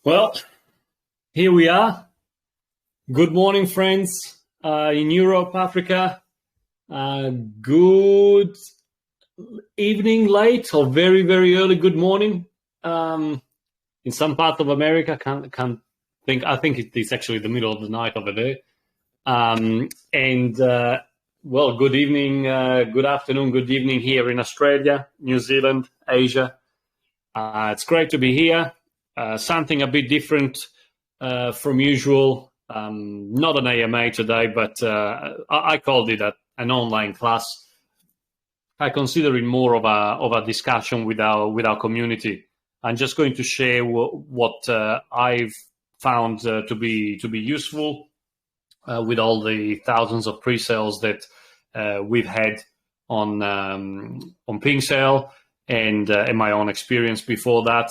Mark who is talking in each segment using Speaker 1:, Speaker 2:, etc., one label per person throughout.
Speaker 1: Well, here we are. Good morning, friends in Europe, Africa. Good evening, late, or very, very early good morning. In some part of America, can't think. I think it's actually the middle of the night over there. Well, good evening, good afternoon, good evening here in Australia, New Zealand, Asia. It's great to be here. Something a bit different from usual. Not an AMA today, but I called it an online class. I consider it more of a discussion with our community. I'm just going to share what I've found to be useful with all the thousands of pre-sales that we've had on Presale and my own experience before that.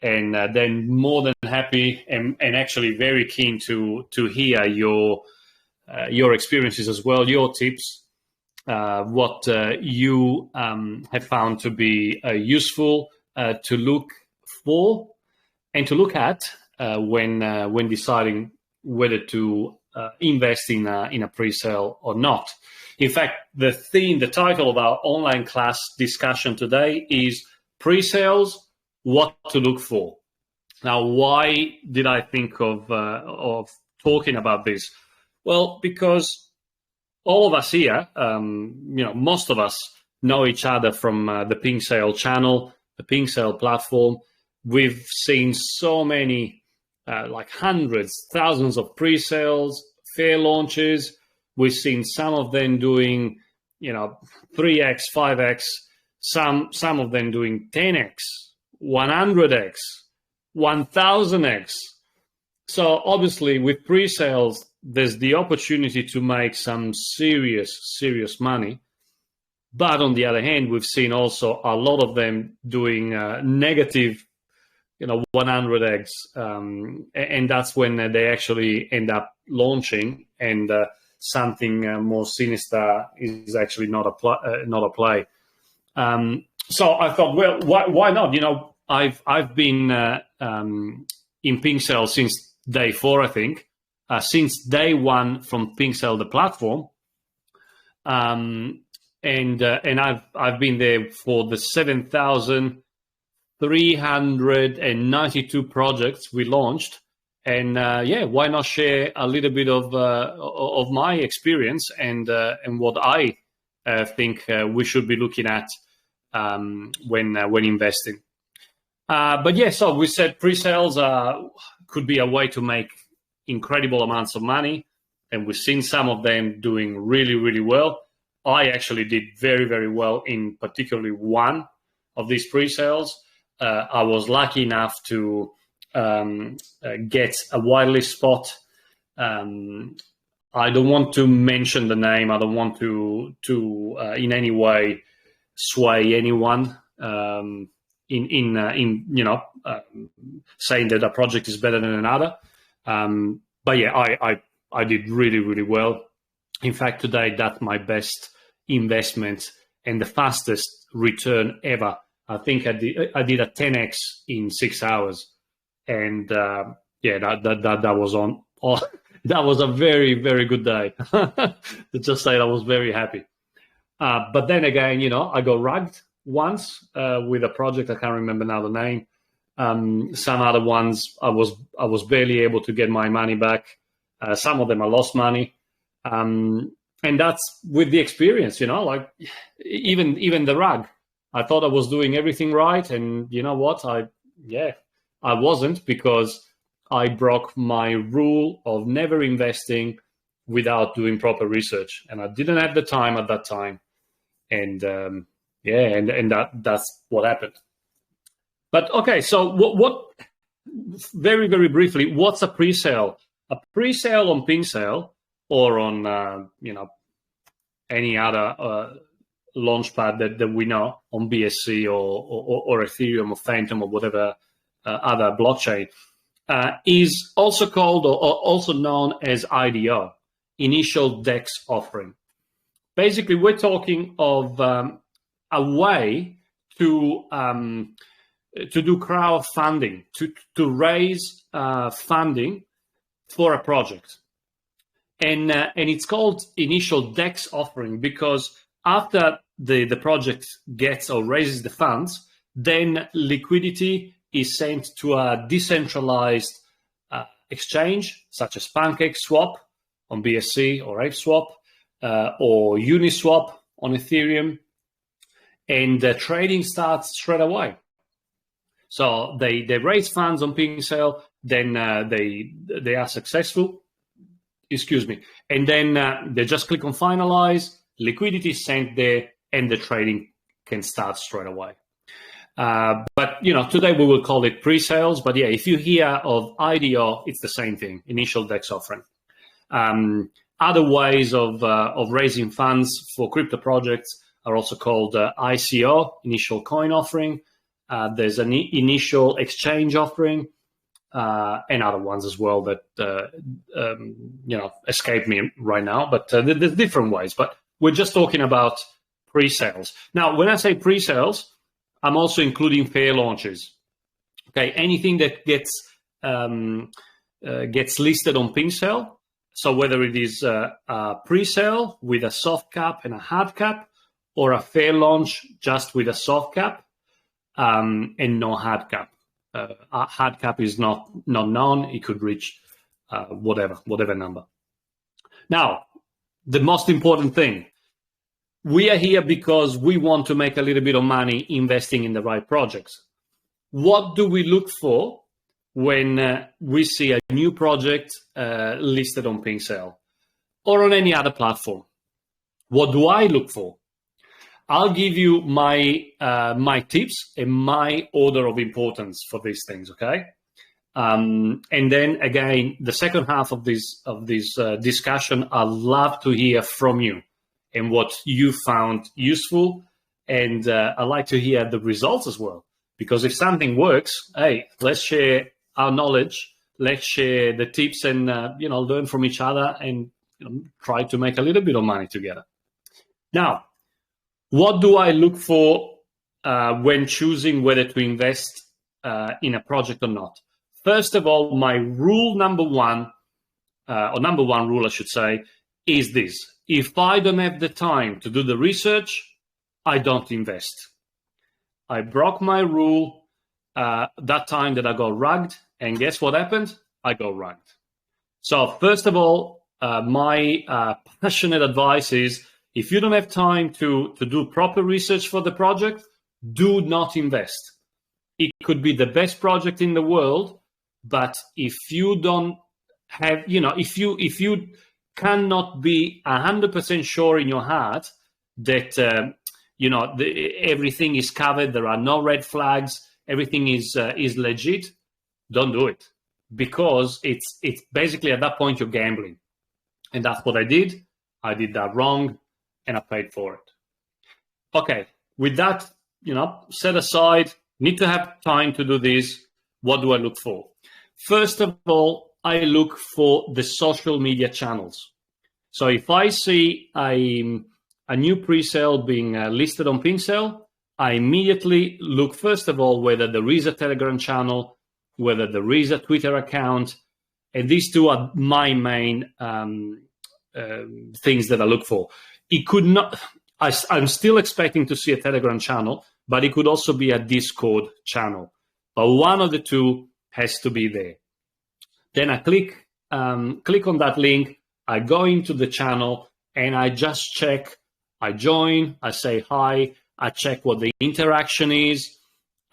Speaker 1: And then more than happy and actually very keen to hear your experiences as well, your tips, what you have found to be useful to look for and to look at when deciding whether to invest in a pre-sale or not. In fact, the title of our online class discussion today is Pre-sales, what to look for. Now, why did I think of talking about this? Well, because all of us here, most of us know each other from the Presale channel, the Presale platform. We've seen so many, like hundreds, thousands of pre-sales, fair launches. We've seen some of them doing, 3x, 5x, some of them doing 10x. 100x, 1000x. So obviously with pre-sales, there's the opportunity to make some serious money. But on the other hand, we've seen also a lot of them doing negative, 100x. And that's when they actually end up launching and something more sinister is actually not a play. So I thought, well, why not? I've been in Presale since day 4, I think, since day 1 from Presale, the platform, and I've been there for the 7,392 projects we launched, and why not share a little bit of my experience and what I think we should be looking at when investing. So we said pre-sales could be a way to make incredible amounts of money, and we've seen some of them doing really, really well. I actually did very, very well in particularly one of these pre-sales. I was lucky enough to get a whitelist spot. I don't want to mention the name. I don't want to in any way sway anyone in saying that a project is better than another. I did really, really well. In fact, today that's my best investment and the fastest return ever. I think I did a 10x in 6 hours, and that was on. That was a very, very good day. To just say I was very happy. But then again, I got rugged once with a project. I can't remember now the name. Some other ones I was barely able to get my money back. Some of them I lost money. And that's with the experience, like even the rug. I thought I was doing everything right. And you know what? I wasn't, because I broke my rule of never investing without doing proper research. And I didn't have the time at that time. And that's what happened. But okay, so what very, very briefly, what's a pre-sale? A pre-sale on Presale or on any other launchpad that we know, on BSC or Ethereum or Phantom or whatever other blockchain, is also called or also known as IDO, Initial DEX Offering. Basically, we're talking of a way to to do crowdfunding, to raise funding for a project. And it's called initial DEX offering because after the project gets or raises the funds, then liquidity is sent to a decentralized exchange such as PancakeSwap on BSC or ApeSwap or Uniswap on Ethereum, and the trading starts straight away. So they raise funds on Presale, then they are successful. Excuse me, and then they just click on finalize. Liquidity is sent there, and the trading can start straight away. But today we will call it pre-sales. But yeah, if you hear of IDO, it's the same thing, initial DEX offering. Other ways of raising funds for crypto projects are also called ICO, initial coin offering. There's an initial exchange offering, and other ones as well that escape me right now. But there's different ways. But we're just talking about pre-sales. Now, when I say pre-sales, I'm also including fair launches. Okay, anything that gets listed on Presale. So whether it is a pre-sale with a soft cap and a hard cap, or a fair launch just with a soft cap and no hard cap. A hard cap is not known. It could reach whatever number. Now, the most important thing, we are here because we want to make a little bit of money investing in the right projects. What do we look for when we see a new project listed on Presale or on any other platform? What do I look for? I'll give you my tips and my order of importance for these things, okay? And then again, the second half of this discussion, I'd love to hear from you and what you found useful, and I'd like to hear the results as well. Because if something works, hey, let's share our knowledge, let's share the tips, and learn from each other, and try to make a little bit of money together. Now, what do I look for when choosing whether to invest in a project or not? First of all, my rule number one rule, I should say, is this. If I don't have the time to do the research, I don't invest. I broke my rule that time that I got rugged, and guess what happened? I got rugged. So first of all, my passionate advice is, if you don't have time to do proper research for the project, do not invest. It could be the best project in the world, but if you don't have, if you cannot be 100% sure in your heart that everything is covered, there are no red flags, everything is legit, don't do it, because it's basically at that point you're gambling, and that's what I did. I did that wrong, and I paid for it. Okay, with that, set aside, need to have time to do this. What do I look for? First of all, I look for the social media channels. So if I see a new pre-sale being listed on Presale, I immediately look, first of all, whether there is a Telegram channel, whether there is a Twitter account, and these two are my main things that I look for. It could not, I'm still expecting to see a Telegram channel, but it could also be a Discord channel. But one of the two has to be there. Then I click on that link, I go into the channel, and I just check. I join, I say hi, I check what the interaction is.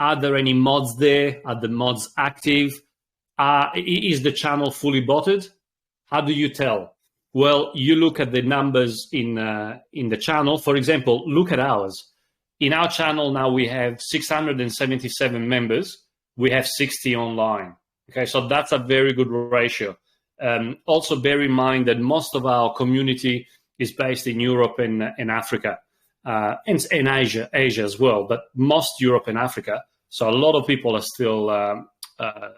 Speaker 1: Are there any mods there? Are the mods active? Is the channel fully botted? How do you tell? Well, you look at the numbers in the channel. For example, look at ours. In our channel now we have 677 members. We have 60 online. Okay, so that's a very good ratio. Also bear in mind that most of our community is based in Europe and Africa, and Asia as well, but most Europe and Africa. So a lot of people are still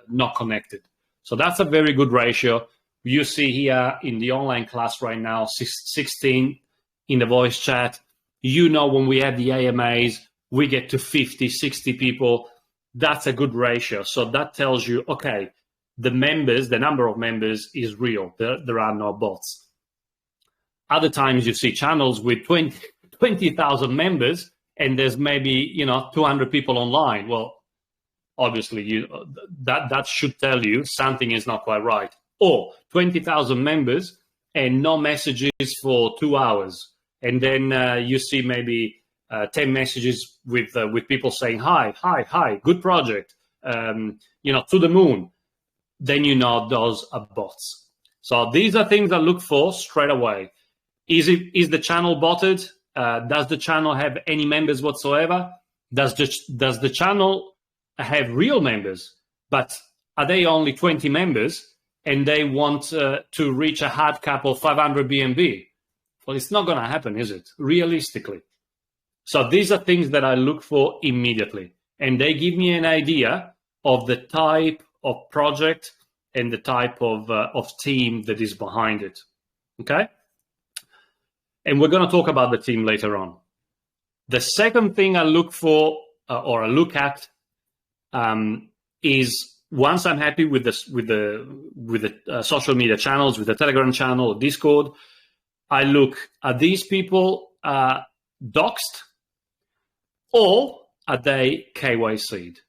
Speaker 1: not connected. So that's a very good ratio. You see here in the online class right now, 16 in the voice chat. When we have the AMAs, we get to 50, 60 people. that's a good ratio. So that tells you, okay, the number of members is real. There are no bots. Other times you see channels with 20,000 members and there's maybe 200 people online. Well, obviously that should tell you something is not quite right. Or 20,000 members and no messages for 2 hours, and then you see maybe 10 messages with people saying hi, good project, to the moon. Then those are bots. So these are things I look for straight away. Is the channel botted? Does the channel have any members whatsoever? Does the channel have real members, but are they only 20 members and they want to reach a hard cap of 500 BNB? Well, it's not going to happen, is it? Realistically. So these are things that I look for immediately, and they give me an idea of the type of project and the type of team that is behind it. Okay? And we're going to talk about the team later on. The second thing I look for or I look at is, once I'm happy with the social media channels, with the Telegram channel or Discord, I look, are these people doxed, or are they KYC'd?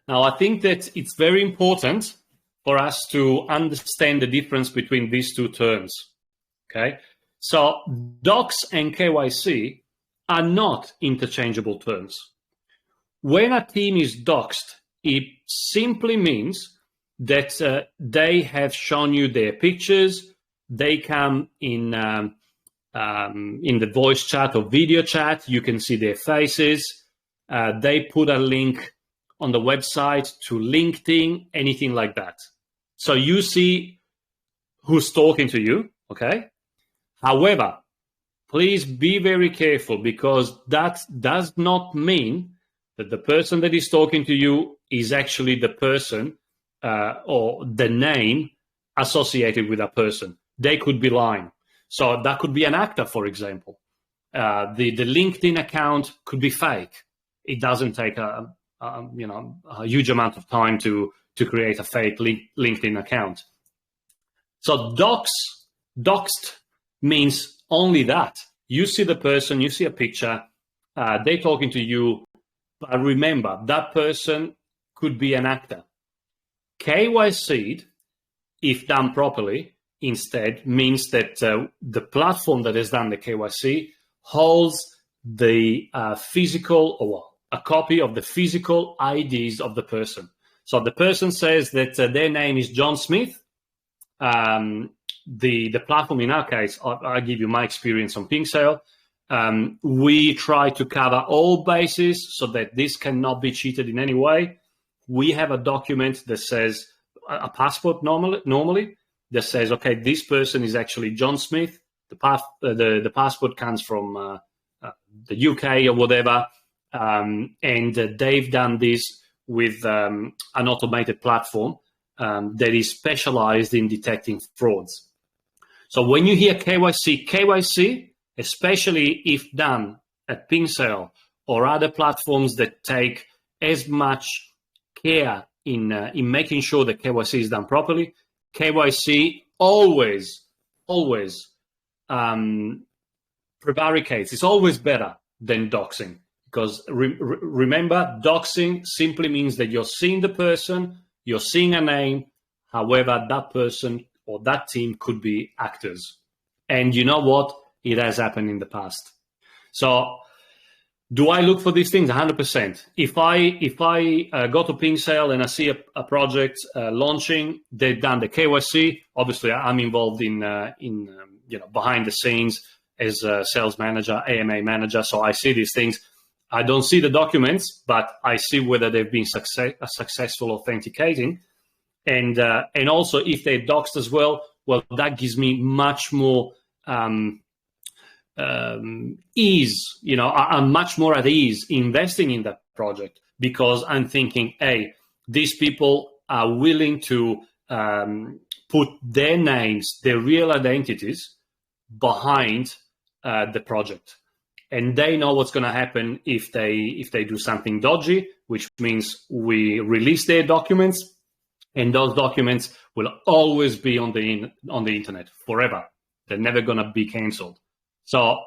Speaker 1: Now, I think that it's very important for us to understand the difference between these two terms. Okay, so dox and KYC are not interchangeable terms. When a team is doxed, it simply means that they have shown you their pictures. They come in the voice chat or video chat. You can see their faces. They put a link on the website to LinkedIn, anything like that. So you see who's talking to you, okay? However, please be very careful, because that does not mean that the person that is talking to you is actually the person or the name associated with that person. They could be lying. So that could be an actor, for example. The LinkedIn account could be fake. It doesn't take a huge amount of time to create a fake LinkedIn account. So doxed means only that. You see the person, you see a picture, they're talking to you, but remember, that person could be an actor. KYC'd, if done properly, instead means that the platform that has done the KYC holds the physical, or a copy of the physical IDs of the person. So the person says that their name is John Smith. The platform, in our case, I'll give you my experience on Presale. We try to cover all bases so that this cannot be cheated in any way. We have a document that says, a passport normally, that says, okay, this person is actually John Smith. The passport comes from the UK or whatever, and they've done this with an automated platform that is specialized in detecting frauds. So when you hear KYC, especially if done at Presale or other platforms that take as much care in making sure that KYC is done properly, KYC always prevaricates. It's always better than doxing, because remember, doxing simply means that you're seeing the person, you're seeing a name. However, that person or that team could be actors. And you know what? It has happened in the past. So do I look for these things? 100%. If I go to Presale and I see a project launching, they've done the KYC. Obviously, I'm involved in behind the scenes as a sales manager, AMA manager. So I see these things. I don't see the documents, but I see whether they've been successful authenticating. And also, if they're doxed as well, that gives me much more ease. I'm much more at ease investing in that project, because I'm thinking, hey, these people are willing to put their names, their real identities behind the project. and they know what's going to happen if they do something dodgy, which means we release their documents, and those documents will always be on the internet forever. They're never going to be canceled. So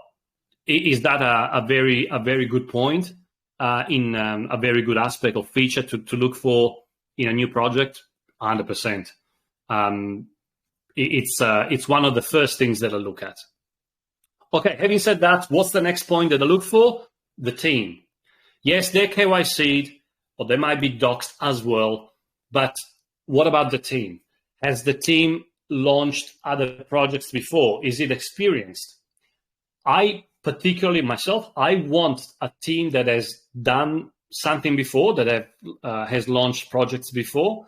Speaker 1: is that a very good point in a very good aspect or feature to look for in a new project? 100%. It's one of the first things that I look at. Okay, having said that, what's the next point that I look for? The team. Yes, they're KYC'd, or they might be doxed as well, but what about the team? Has the team launched other projects before? Is it experienced? I particularly myself, I want a team that has done something before, that has launched projects before.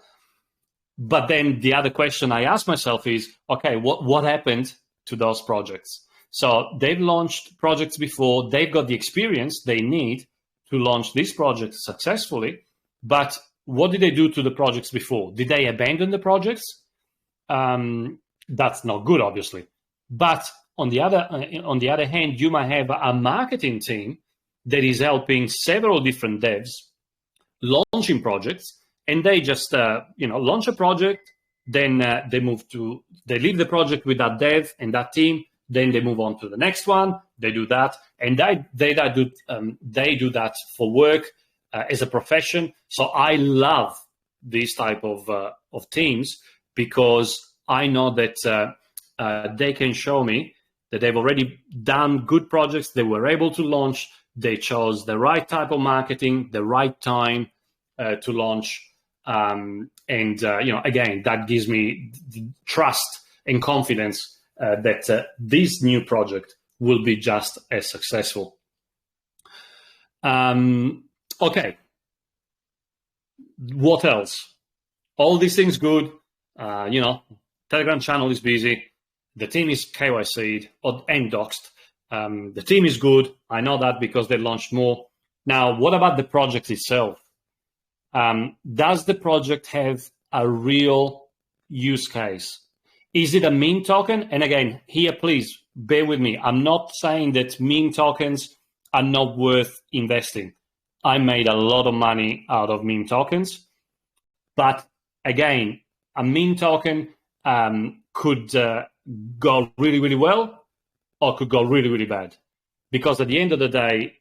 Speaker 1: But then the other question I ask myself is, okay, what happened to those projects? So they've launched projects before, they've got the experience they need to launch these projects successfully, but what did they do to the projects before? Did they abandon the projects? That's not good, obviously. But on the other hand, you might have a marketing team that is helping several different devs launching projects, and they just launch a project, then they leave the project with that dev and that team, then they move on to the next one. They do that, and they do that for work as a profession. So I love these type of teams, because I know that they can show me that they've already done good projects. They were able to launch. They chose the right type of marketing, the right time to launch. Again, that gives me trust and confidence that this new project will be just as successful. Okay. What else? All these things good. Telegram channel is busy. The team is KYC'd and doxed. The team is good. I know that because they launched more. Now, what about the project itself? Does the project have a real use case? Is it a meme token? And again, here, please bear with me. I'm not saying that meme tokens are not worth investing. I made a lot of money out of meme tokens. But again, a meme token could go really, really well, or could go really, really bad. Because at the end of the day,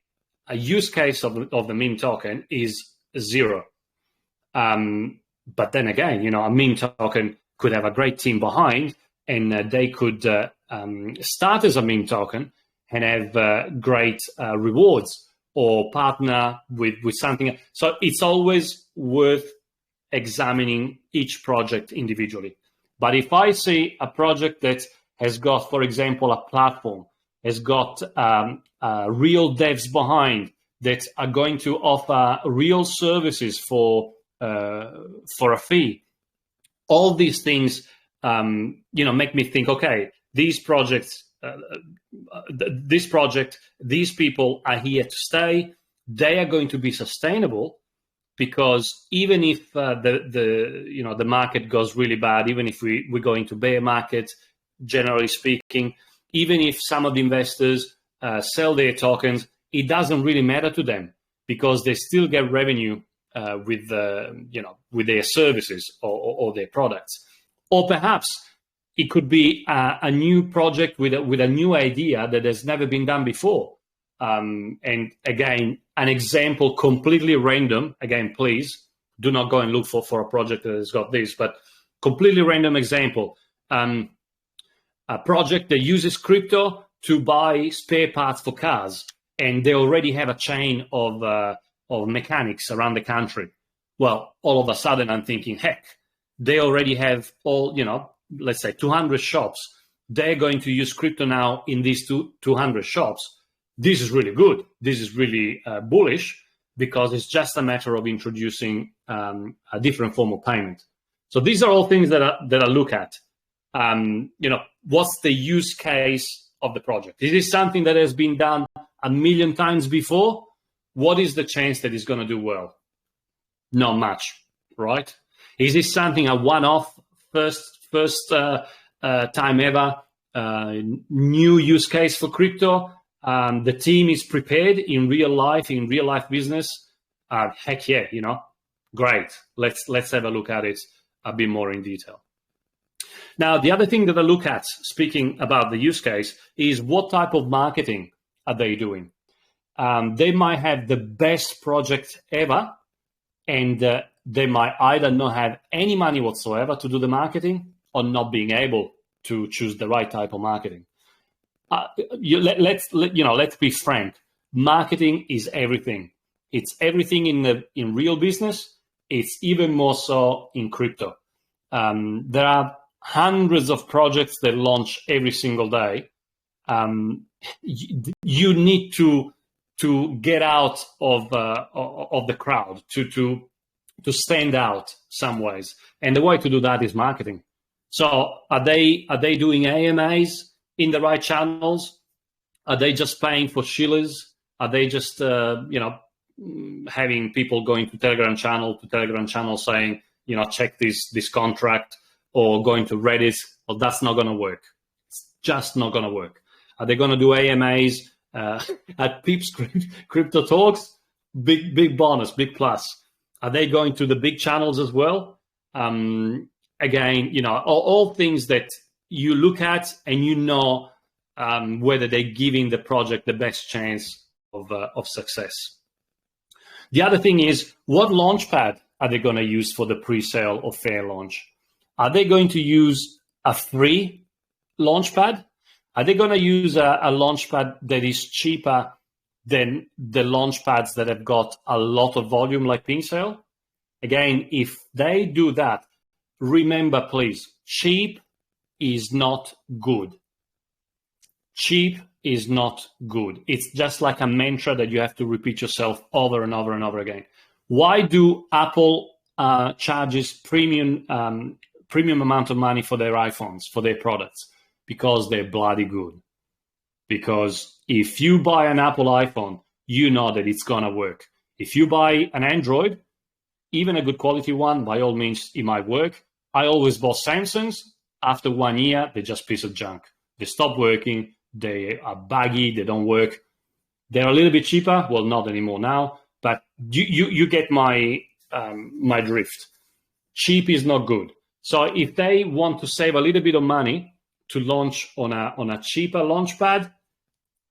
Speaker 1: a use case of the meme token is zero. But then again, a meme token could have a great team behind, and they could start as a meme token and have great rewards, or partner with something. So it's always worth examining each project individually. But if I see a project that has got, for example, a platform, has got real devs behind that are going to offer real services for a fee, all these things, make me think, okay, these projects, this project, these people are here to stay. They are going to be sustainable, because even if the market goes really bad, even if we go into bear market, generally speaking, even if some of the investors sell their tokens, it doesn't really matter to them, because they still get revenue with their services or their products. Or perhaps it could be a new project with a new idea that has never been done before. And again, an example completely random. Again, please do not go and look for a project that has got this, but completely random example. A project that uses crypto to buy spare parts for cars, and they already have a chain of mechanics around the country. Well, all of a sudden I'm thinking, heck, they already have let's say 200 shops. They're going to use crypto now in these 200 shops. This is really good. This is really bullish, because it's just a matter of introducing a different form of payment. So these are all things that I look at. What's the use case of the project? Is this something that has been done a million times before? What is the chance that it's going to do well? Not much, right? Is this something a one-off, first time ever, new use case for crypto? the team is prepared in real life business, heck yeah, great. Let's have a look at it a bit more in detail. Now, the other thing that I look at, speaking about the use case, is what type of marketing are they doing? They might have the best project ever, and they might either not have any money whatsoever to do the marketing or not being able to choose the right type of marketing. Let's be frank. Marketing is everything. It's everything in real business. It's even more so in crypto. There are hundreds of projects that launch every single day. You need to get out of the crowd, to stand out some ways, and the way to do that is marketing. So are they doing AMAs in the right channels? Are they just paying for shillers? Are they just having people going to Telegram channel saying, check this contract, or going to Reddit? Well, that's not going to work. It's just not going to work. Are they going to do AMAs at Peeps Crypto Talks? Big bonus, big plus. Are they going to the big channels as well? Again, all things that you look at and whether they're giving the project the best chance of success. The other thing is, what launchpad are they going to use for the pre-sale or fair launch? Are they going to use a free launchpad? Are they going to use a launchpad that is cheaper than the launchpads that have got a lot of volume like Presale? Again, if they do that, remember, please, cheap is not good. Cheap is not good. It's just like a mantra that you have to repeat yourself over and over and over again. Why do Apple charges premium amount of money for their iPhones, for their products? Because they're bloody good. Because if you buy an Apple iPhone, you know that it's going to work. If you buy an Android, even a good quality one, by all means, it might work. I always bought Samsungs. After 1 year, they're just piece of junk. They stop working. They are buggy. They don't work. They're a little bit cheaper. Well, not anymore now. But you get my drift. Cheap is not good. So if they want to save a little bit of money to launch on a cheaper launchpad,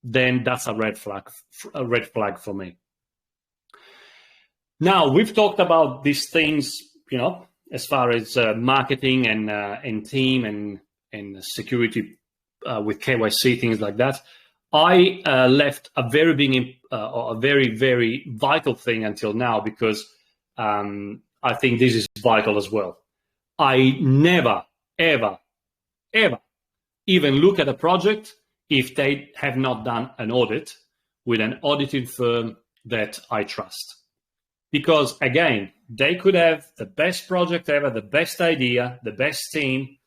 Speaker 1: then that's a red flag for me. Now, we've talked about these things, as far as marketing and team and security with KYC, things like that. I left a very big, a very, very vital thing until now, because I think this is vital as well. I never, ever, ever even look at a project if they have not done an audit with an auditing firm that I trust. Because again, they could have the best project ever, the best idea, the best team.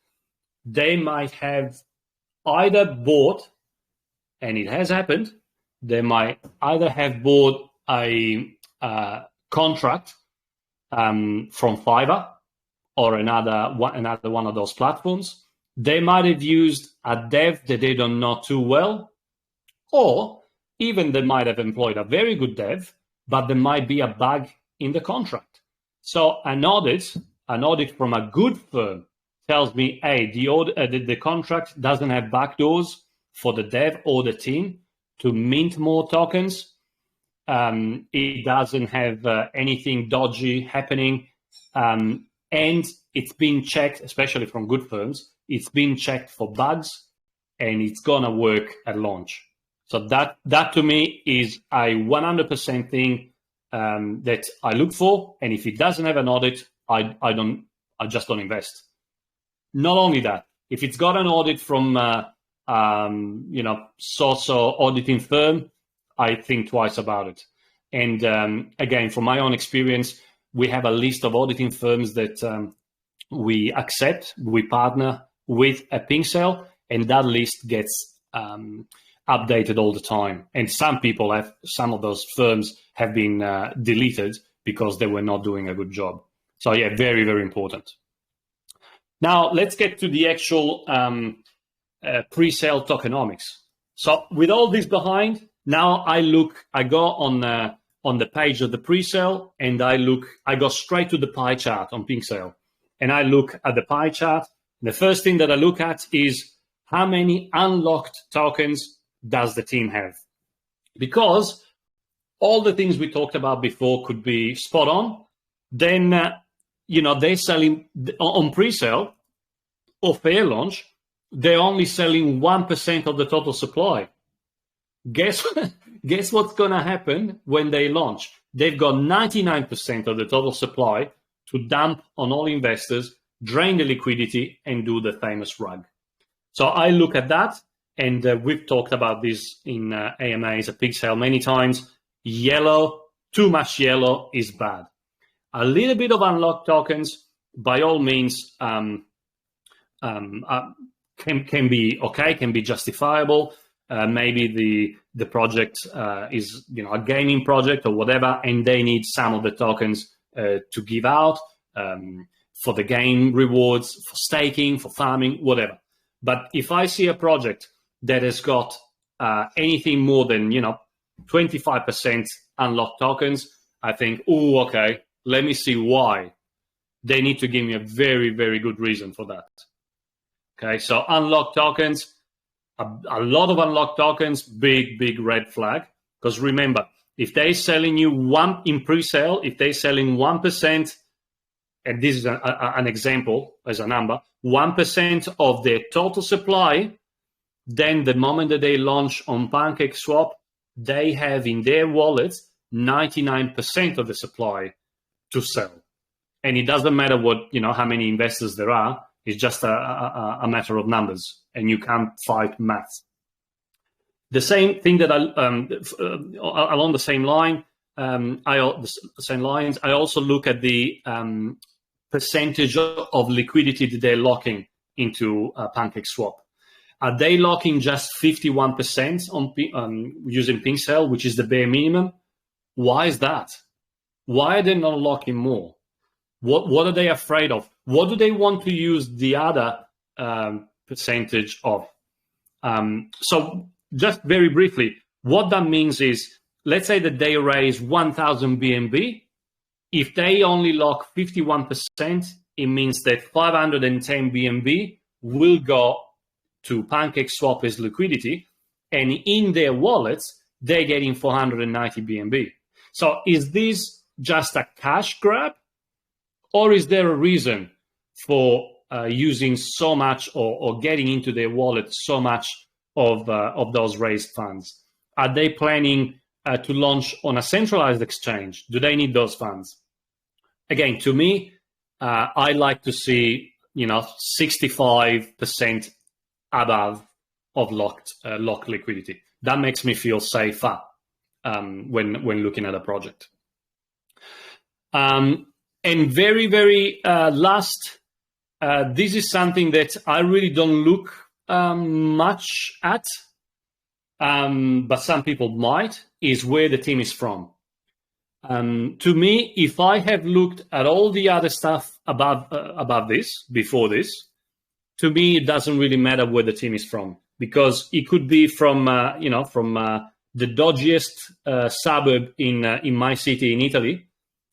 Speaker 1: They might have either bought, and it has happened, they might either have bought a contract from Fiverr or another one of those platforms. They might have used a dev that they don't know too well, or even they might have employed a very good dev, but there might be a bug in the contract. So an audit from a good firm tells me, hey, the contract doesn't have backdoors for the dev or the team to mint more tokens. It doesn't have anything dodgy happening. And it's been checked, especially from good firms, it's been checked for bugs, and it's gonna work at launch. So that to me is a 100% thing that I look for. And if it doesn't have an audit, I just don't invest. Not only that, if it's got an audit from so-so auditing firm, I think twice about it. And again, from my own experience, we have a list of auditing firms that we accept, we partner with at Presale, and that list gets updated all the time. And some of those firms have been deleted because they were not doing a good job. So yeah, very, very important. Now let's get to the actual pre-sale tokenomics. So with all this behind, now I go on the page of the presale, and I go straight to the pie chart on Presale, and I look at the pie chart. The first thing that I look at is how many unlocked tokens does the team have? Because all the things we talked about before could be spot on. Then, they're selling on presale or fair launch, they're only selling 1% of the total supply. Guess what's going to happen when they launch? They've got 99% of the total supply to dump on all investors, drain the liquidity, and do the famous rug. So I look at that, and we've talked about this in AMAs at Presale many times. Yellow, too much yellow is bad. A little bit of unlocked tokens, by all means, can be okay, can be justifiable. Maybe the project is a gaming project or whatever, and they need some of the tokens to give out for the game rewards, for staking, for farming, whatever. But if I see a project that has got anything more than 25% unlocked tokens, I think, oh, okay, let me see why. They need to give me a very, very good reason for that. Okay, so unlocked tokens, a lot of unlocked tokens, big red flag. Because remember, if they're selling you in pre-sale, if they're selling 1%, and this is an example as a number, 1% of their total supply, then the moment that they launch on PancakeSwap, they have in their wallets 99% of the supply to sell. And it doesn't matter how many investors there are. It's just a matter of numbers, and you can't fight maths. The same thing that along the same line, I also look at the percentage of liquidity that they're locking into PancakeSwap. Are they locking just 51% on using Presale, which is the bare minimum? Why is that? Why are they not locking more? What are they afraid of? What do they want to use the other percentage of? So just very briefly, what that means is, let's say that they raise 1,000 BNB. If they only lock 51%, it means that 510 BNB will go to PancakeSwap as liquidity, and in their wallets, they're getting 490 BNB. So is this just a cash grab, or is there a reason for using so much or getting into their wallet so much of those raised funds? Are they planning to launch on a centralized exchange? Do they need those funds? Again, to me, I like to see 65% above of locked liquidity. That makes me feel safer when looking at a project. And very, very last, this is something that I really don't look much at, but some people might, is where the team is from. To me, if I have looked at all the other stuff above this, before this, to me, it doesn't really matter where the team is from, because it could be from the dodgiest suburb in my city in Italy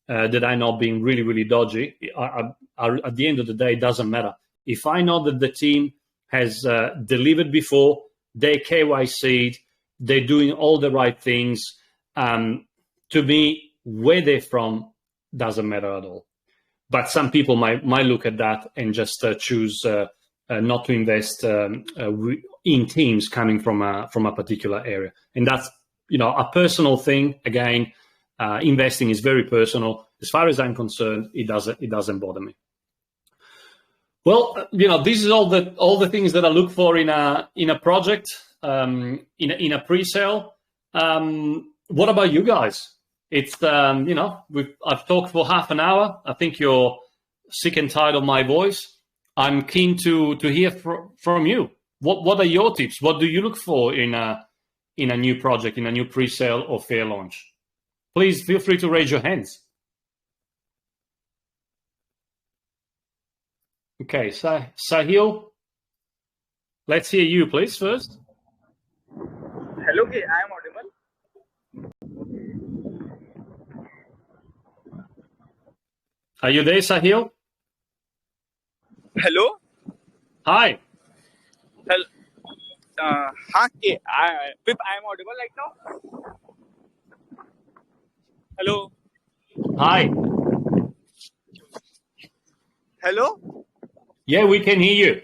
Speaker 1: that I know being really, really dodgy. At the end of the day, it doesn't matter. If I know that the team has delivered before, they KYC'd, they're doing all the right things, to me, where they're from doesn't matter at all. But some people might look at that and just choose not to invest in teams coming from a particular area, and that's a personal thing. Again, investing is very personal. As far as I'm concerned, it doesn't bother me. Well, this is all the things that I look for in a project, in a pre-sale. What about you guys? It's I've talked for half an hour. I think you're sick and tired of my voice. I'm keen to hear from you. What are your tips? What do you look for in a new project, in a new pre-sale or fair launch? Please feel free to raise your hands. Okay, Sahil, let's hear you, please, first.
Speaker 2: Okay, I am audible.
Speaker 1: Are you there, Sahil?
Speaker 2: Hello.
Speaker 1: Hi.
Speaker 2: Hello. हाँ के Pip, I am audible right now. Hello.
Speaker 1: Hi.
Speaker 2: Hello.
Speaker 1: Yeah, we can hear you.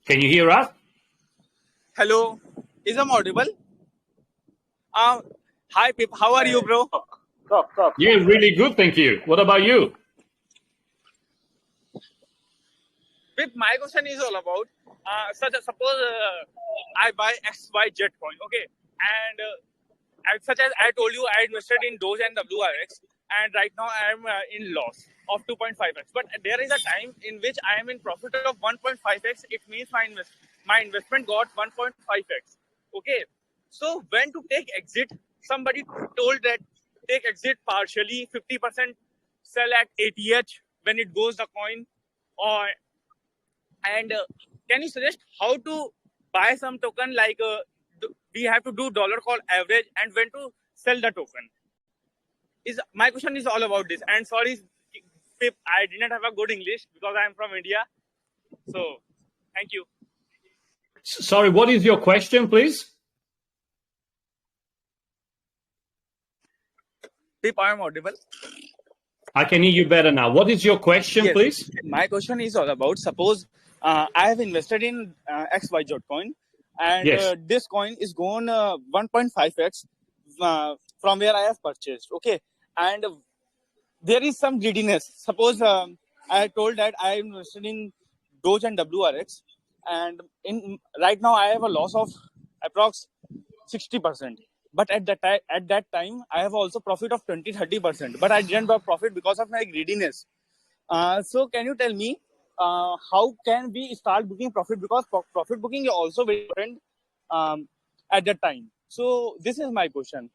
Speaker 1: Can you hear us?
Speaker 2: Hello. Is I'm audible? Hi Pip, how are you, bro? Stop.
Speaker 1: Yeah, really good, thank you. What about you?
Speaker 2: Pip, my question is all about suppose I buy XYZ coin, okay, and such as I told you, I invested in Doge and WRX, and right now I am in loss of 2.5x. But there is a time in which I am in profit of 1.5x. It means my investment got 1.5x. Okay, so when to take exit? Somebody told that take exit partially, 50% sell at ATH when it goes the coin, or and can you suggest how to buy some token like we have to do dollar call average and when to sell the token? Is my question is all about this. And sorry, Pip, I didn't have a good English because I am from India. So thank you.
Speaker 1: Sorry, what is your question, please?
Speaker 2: Pip, I am audible.
Speaker 1: I can hear you better now. What is your question,
Speaker 2: Yes.
Speaker 1: please?
Speaker 2: My question is all about suppose I have invested in XYZ coin and
Speaker 1: Yes.
Speaker 2: this coin is gone 1.5x from where I have purchased. Okay. And there is some greediness. Suppose I told that I invested in Doge and WRX, and right now I have a loss of approx 60%. But at that time, I have also profit of 20-30%. But I didn't have profit because of my greediness. So can you tell me how can we start booking profit? Because profit booking is also very important at that time. So this is my question.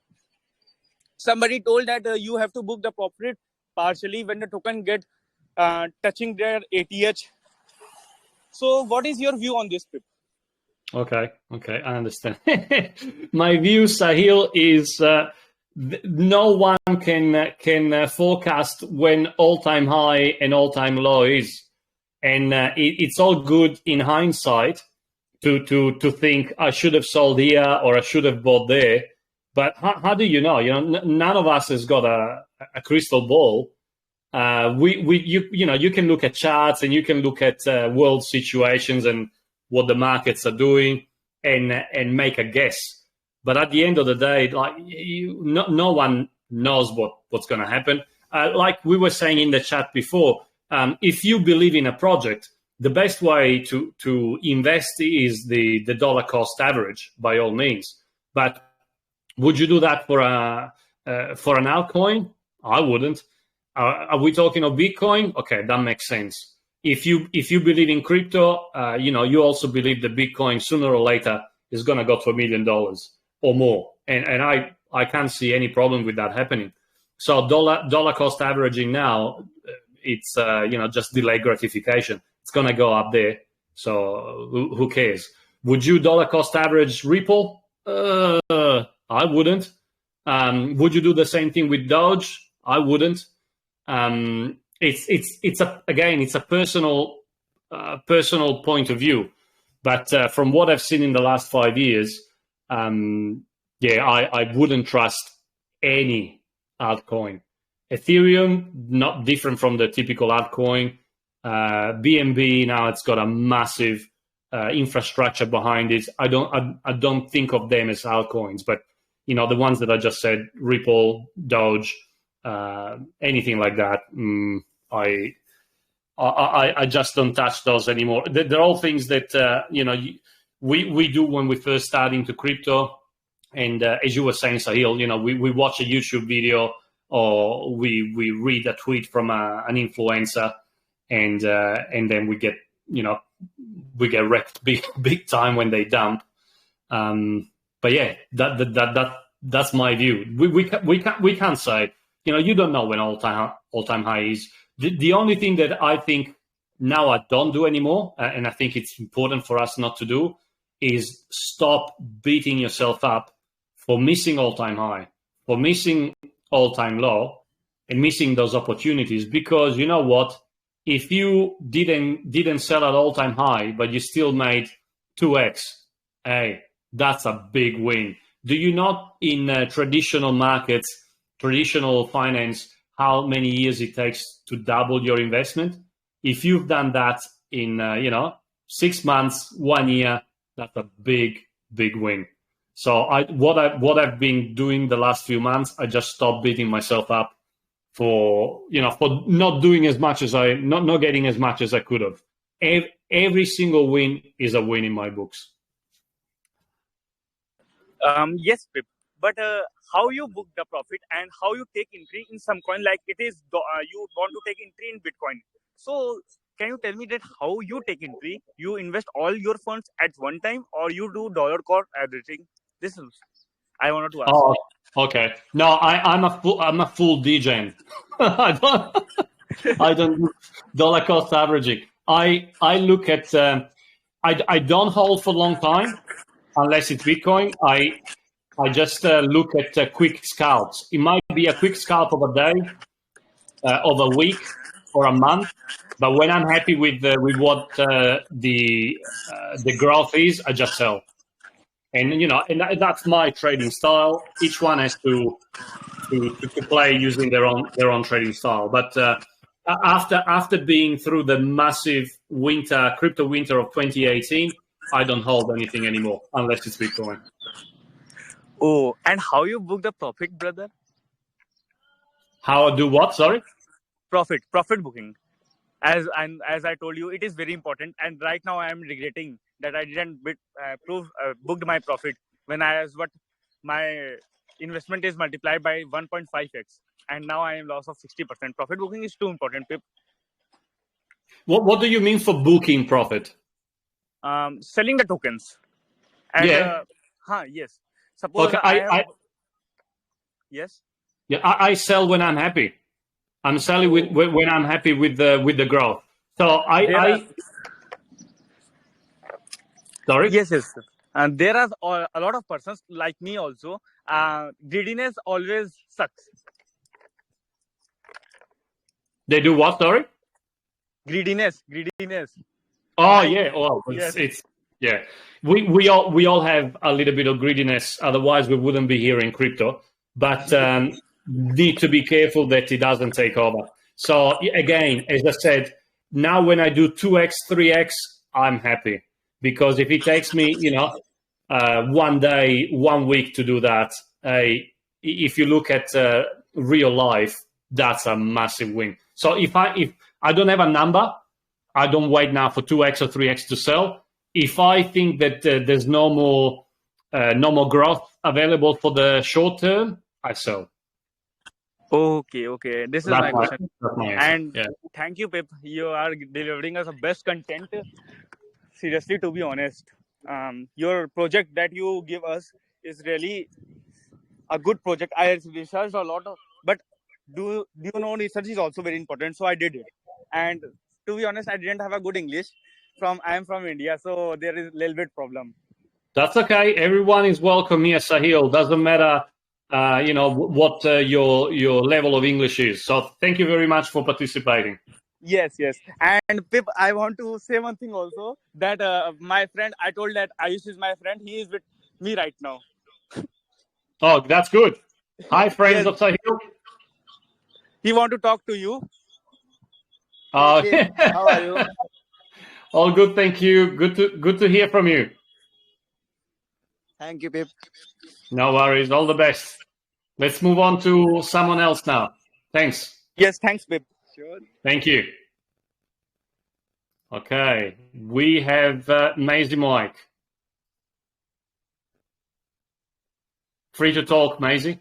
Speaker 2: Somebody told that you have to book the profit partially when the token get touching their ATH. So what is your view on this, Pip?
Speaker 1: Okay, I understand. My view, Sahil, is no one can forecast when all-time high and all-time low is, and it's all good in hindsight to think I should have sold here or I should have bought there. But how do you know? None of us has got a crystal ball. You can look at charts and you can look at world situations and what the markets are doing and make a guess. But at the end of the day, like no one knows what's going to happen. Like we were saying in the chat before, if you believe in a project, the best way to invest is the dollar cost average, by all means. But would you do that for an altcoin? I wouldn't. Are we talking of Bitcoin? Okay, that makes sense. If you believe in crypto, you also believe that Bitcoin sooner or later is going to go to $1 million or more, and I can't see any problem with that happening. So dollar cost averaging now, it's just delayed gratification. It's going to go up there. So who cares? Would you dollar cost average Ripple? I wouldn't. Would you do the same thing with Doge? I wouldn't. It's a personal point of view, but from what I've seen in the last 5 years, I wouldn't trust any altcoin. Ethereum, not different from the typical altcoin. BNB now it's got a massive infrastructure behind it. I don't think of them as altcoins, but the ones that I just said, Ripple, Doge, anything like that, I just don't touch those anymore. They're all things that we do when we first start into crypto. And as you were saying, Sahil, we watch a YouTube video or we read a tweet from an influencer, and then we get wrecked big time when they dump. But yeah, that's my view. We can't say. You don't know when all-time high is. The only thing that I think now I don't do anymore, and I think it's important for us not to do, is stop beating yourself up for missing all-time high, for missing all-time low, and missing those opportunities. Because you know what? If you didn't sell at all-time high, but you still made 2x, hey, that's a big win. Do you not in traditional markets, traditional finance, how many years it takes to double your investment? If you've done that in 6 months, 1 year, that's a big win. So what I've been doing the last few months, I just stopped beating myself up for not doing as much as not getting as much as I could have. Every single win is a win in my books.
Speaker 2: Yes, Pip. But how you book the profit and how you take entry in some coin, like it is you want to take entry in Bitcoin. So can you tell me that how you take entry? You invest all your funds at one time, or you do dollar cost averaging? This is I wanted to ask.
Speaker 1: Oh, okay. No, I'm a full DJing. I don't do dollar cost averaging. I look at I don't hold for a long time unless it's Bitcoin. I just look at quick scalps. It might be a quick scalp of a day, of a week, or a month. But when I'm happy with what the growth is, I just sell. And that's my trading style. Each one has to play using their own trading style. But after being through the massive crypto winter of 2018, I don't hold anything anymore unless it's Bitcoin.
Speaker 2: Oh, and how you book the profit, brother?
Speaker 1: How I do what? Sorry?
Speaker 2: Profit booking. As I told you, it is very important. And right now, I am regretting that I didn't booked my profit when my investment is multiplied by 1.5x, and now I am loss of 60%. Profit booking is too important, Pip.
Speaker 1: What do you mean for booking profit?
Speaker 2: Selling the tokens. And,
Speaker 1: yeah.
Speaker 2: Yes. Suppose
Speaker 1: okay,
Speaker 2: yes.
Speaker 1: Yeah, I sell when I'm happy. I'm selling when I'm happy with the growth. So sorry.
Speaker 2: Yes. And there are a lot of persons like me also. Greediness always sucks.
Speaker 1: They do what? Sorry.
Speaker 2: Greediness.
Speaker 1: Oh yeah. Oh,
Speaker 2: yes.
Speaker 1: It's yeah. We all have a little bit of greediness. Otherwise, we wouldn't be here in crypto. But need to be careful that it doesn't take over. So again, as I said, now when I do 2x, 3x, I'm happy, because if it takes me, 1 day, 1 week to do that, if you look at real life, that's a massive win. So if I don't have a number, I don't wait now for 2x or 3x to sell. If I think that there's no more growth available for the short term, I sell.
Speaker 2: Okay. This is my question.
Speaker 1: That's my answer.
Speaker 2: And thank you, Pip. You are delivering us the best content. Seriously, to be honest, your project that you give us is really a good project. I researched a lot but do you know research is also very important. So I did it. And to be honest, I didn't have a good English. I am from India, so there is a little bit problem.
Speaker 1: That's okay. Everyone is welcome here, Sahil. Doesn't matter, what your level of English is. So thank you very much for participating.
Speaker 2: Yes. And Pip, I want to say one thing also, that my friend, I told that Ayush is my friend. He is with me right now.
Speaker 1: Oh, that's good. Hi, friends
Speaker 2: Yes.
Speaker 1: of Sahil.
Speaker 2: He want to talk to you.
Speaker 3: Hey, Pip, how are you?
Speaker 1: All good, thank you. Good to hear from you.
Speaker 3: Thank you, Pip.
Speaker 1: No worries. All the best. Let's move on to someone else now. Thanks.
Speaker 2: Yes, thanks, Pip.
Speaker 3: Sure.
Speaker 1: Thank you. Okay, we have Maisie Mike. Free to talk, Maisie.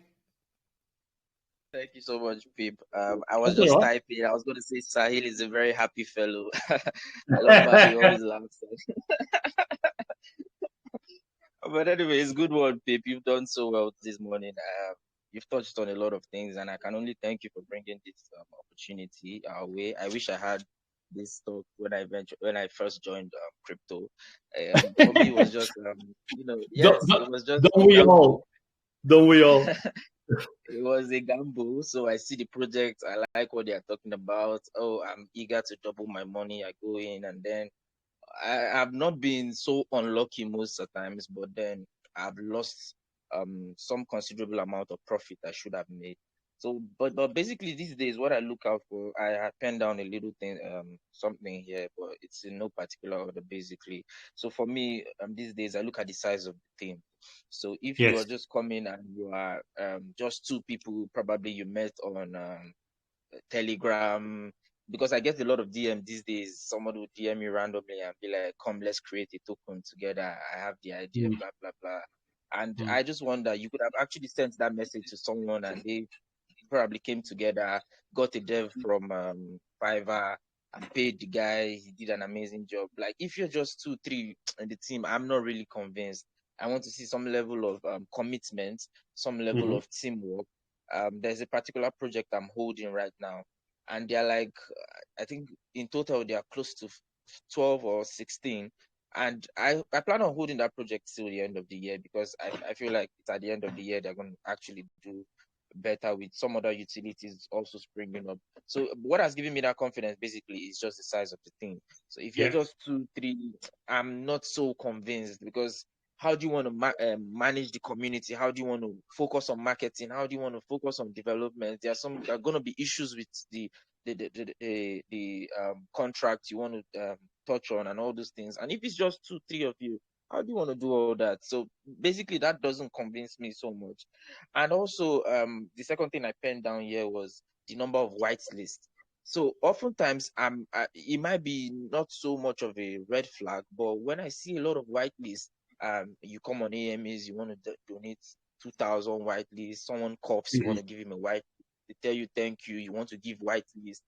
Speaker 4: Thank you so much, Pip. I was just typing. I was going to say Sahil is a very happy fellow. I love how he always laughs. But anyway, it's good one, Pip. You've done so well this morning. You've touched on a lot of things, and I can only thank you for bringing this opportunity our way. I wish I had this talk when I first joined crypto. For me, it was just yes, it was just
Speaker 1: don't
Speaker 4: a
Speaker 1: we
Speaker 4: gamble.
Speaker 1: all? Don't we all?
Speaker 4: It was a gamble. So I see the project. I like what they are talking about. Oh, I'm eager to double my money. I go in, and then I've not been so unlucky most of the times, but then I've lost some considerable amount of profit I should have made. So, but basically these days, what I look out for, I had penned down a little thing, something here, but it's in no particular order, basically. So for me, these days, I look at the size of the team. So if you are
Speaker 1: Yes.
Speaker 4: just coming and you are just two people, probably you met on Telegram, because I get a lot of DM these days. Someone will DM me randomly and be like, "Come, let's create a token together. I have the idea,
Speaker 1: Mm.
Speaker 4: blah blah blah." And
Speaker 1: Mm.
Speaker 4: I just wonder, you could have actually sent that message to someone, and they probably came together, got a dev from Fiverr, and paid the guy. He did an amazing job. Like if you're just 2, 3 in the team, I'm not really convinced. I want to see some level of commitment, some level
Speaker 1: Mm-hmm.
Speaker 4: of teamwork. There's a particular project I'm holding right now, and they're like, I think in total they are close to 12 or 16. And I plan on holding that project till the end of the year, because I feel like it's at the end of the year they're going to actually do better, with some other utilities also springing up. So what has given me that confidence basically is just the size of the team. So if you're
Speaker 1: Yeah.
Speaker 4: just 2, 3, I'm not so convinced, because how do you want to manage the community? How do you want to focus on marketing? How do you want to focus on development? There are going to be issues with the contract you want to touch on and all those things. And if it's just 2, 3 of you, how do you want to do all that? So basically, that doesn't convince me so much. And also, the second thing I penned down here was the number of whitelists. So oftentimes, it might be not so much of a red flag, but when I see a lot of whitelists, you come on AMAs, you want to donate 2,000 whitelists, someone coughs, you want to give him a white, they tell you thank you, you want to give whitelist.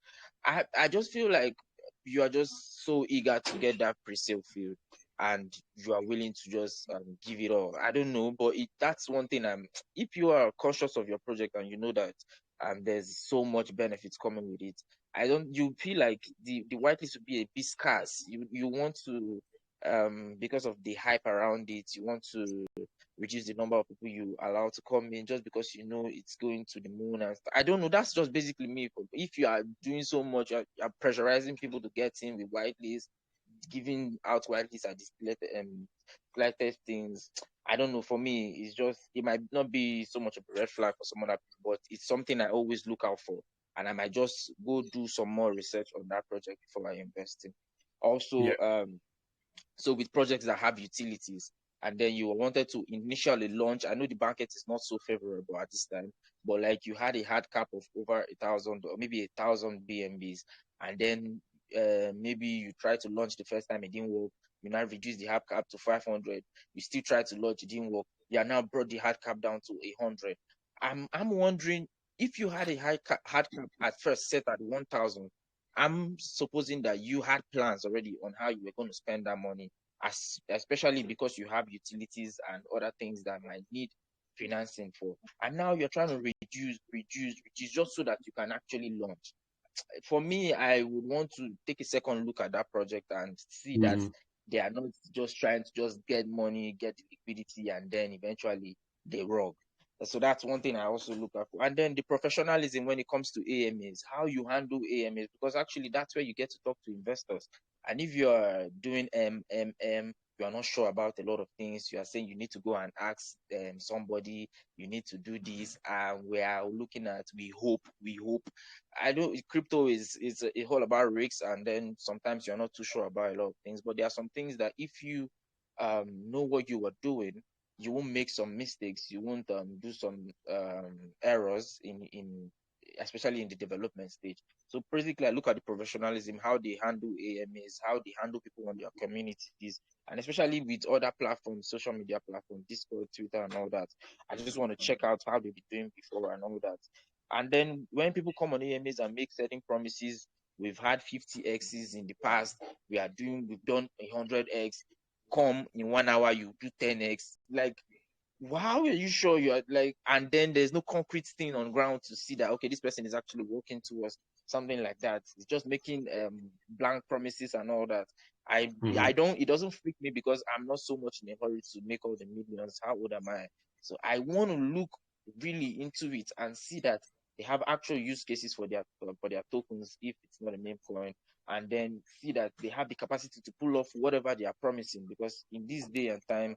Speaker 4: I just feel like you are just so eager to get that pre-sale field, and you are willing to just give it all. I don't know, but that's one thing. If you are conscious of your project and you know that there's so much benefits coming with it, you feel like the whitelist would be a bit scarce. You want to, because of the hype around it, you want to reduce the number of people you allow to come in, just because you know it's going to the moon and stuff. I don't know. That's just basically me. If you are doing so much, you're pressurizing people to get in with whitelist, giving out whitelists at this latest things. I don't know. For me, it's just, it might not be so much of a red flag for some other people, but it's something I always look out for, and I might just go do some more research on that project before I invest in. Also,
Speaker 1: Yeah.
Speaker 4: so with projects that have utilities, and then you wanted to initially launch, I know the market is not so favorable at this time, but like you had a hard cap of over 1,000 or maybe 1,000 BNBs, and then maybe you tried to launch the first time, it didn't work. You now reduce the hard cap to 500. You still try to launch, it didn't work. You are now brought the hard cap down to 100. I'm wondering, if you had a hard cap at first set at 1,000, I'm supposing that you had plans already on how you were going to spend that money, especially because you have utilities and other things that might need financing for. And now you're trying to reduce, just so that you can actually launch. For me, I would want to take a second look at that project and see that
Speaker 1: Mm-hmm.
Speaker 4: they are not just trying to just get money, get the liquidity, and then eventually they rug. So that's one thing I also look at. And then the professionalism when it comes to AMAs, how you handle AMAs, because actually that's where you get to talk to investors. And if you are doing you are not sure about a lot of things, you are saying you need to go and ask somebody, you need to do this, and we are looking at, we hope. I know crypto is all about risks, and then sometimes you're not too sure about a lot of things. But there are some things that if you know what you are doing, you won't make some mistakes. You won't do some errors in especially in the development stage. So basically, I look at the professionalism, how they handle AMAs, how they handle people on their communities, and especially with other platforms, social media platforms, Discord, Twitter, and all that. I just want to check out how they've been doing before and all that. And then when people come on AMAs and make certain promises, we've had 50x's in the past. We've done 100x. Come in 1 hour, you do 10x. Like, how are you sure you are like? And then there's no concrete thing on ground to see that okay, this person is actually working towards something like that. It's just making blank promises and all that. I don't, it doesn't freak me because I'm not so much in a hurry to make all the millions. How old am I? So I want to look really into it and see that they have actual use cases for their tokens if it's not a meme coin, and then see that they have the capacity to pull off whatever they are promising, because in this day and time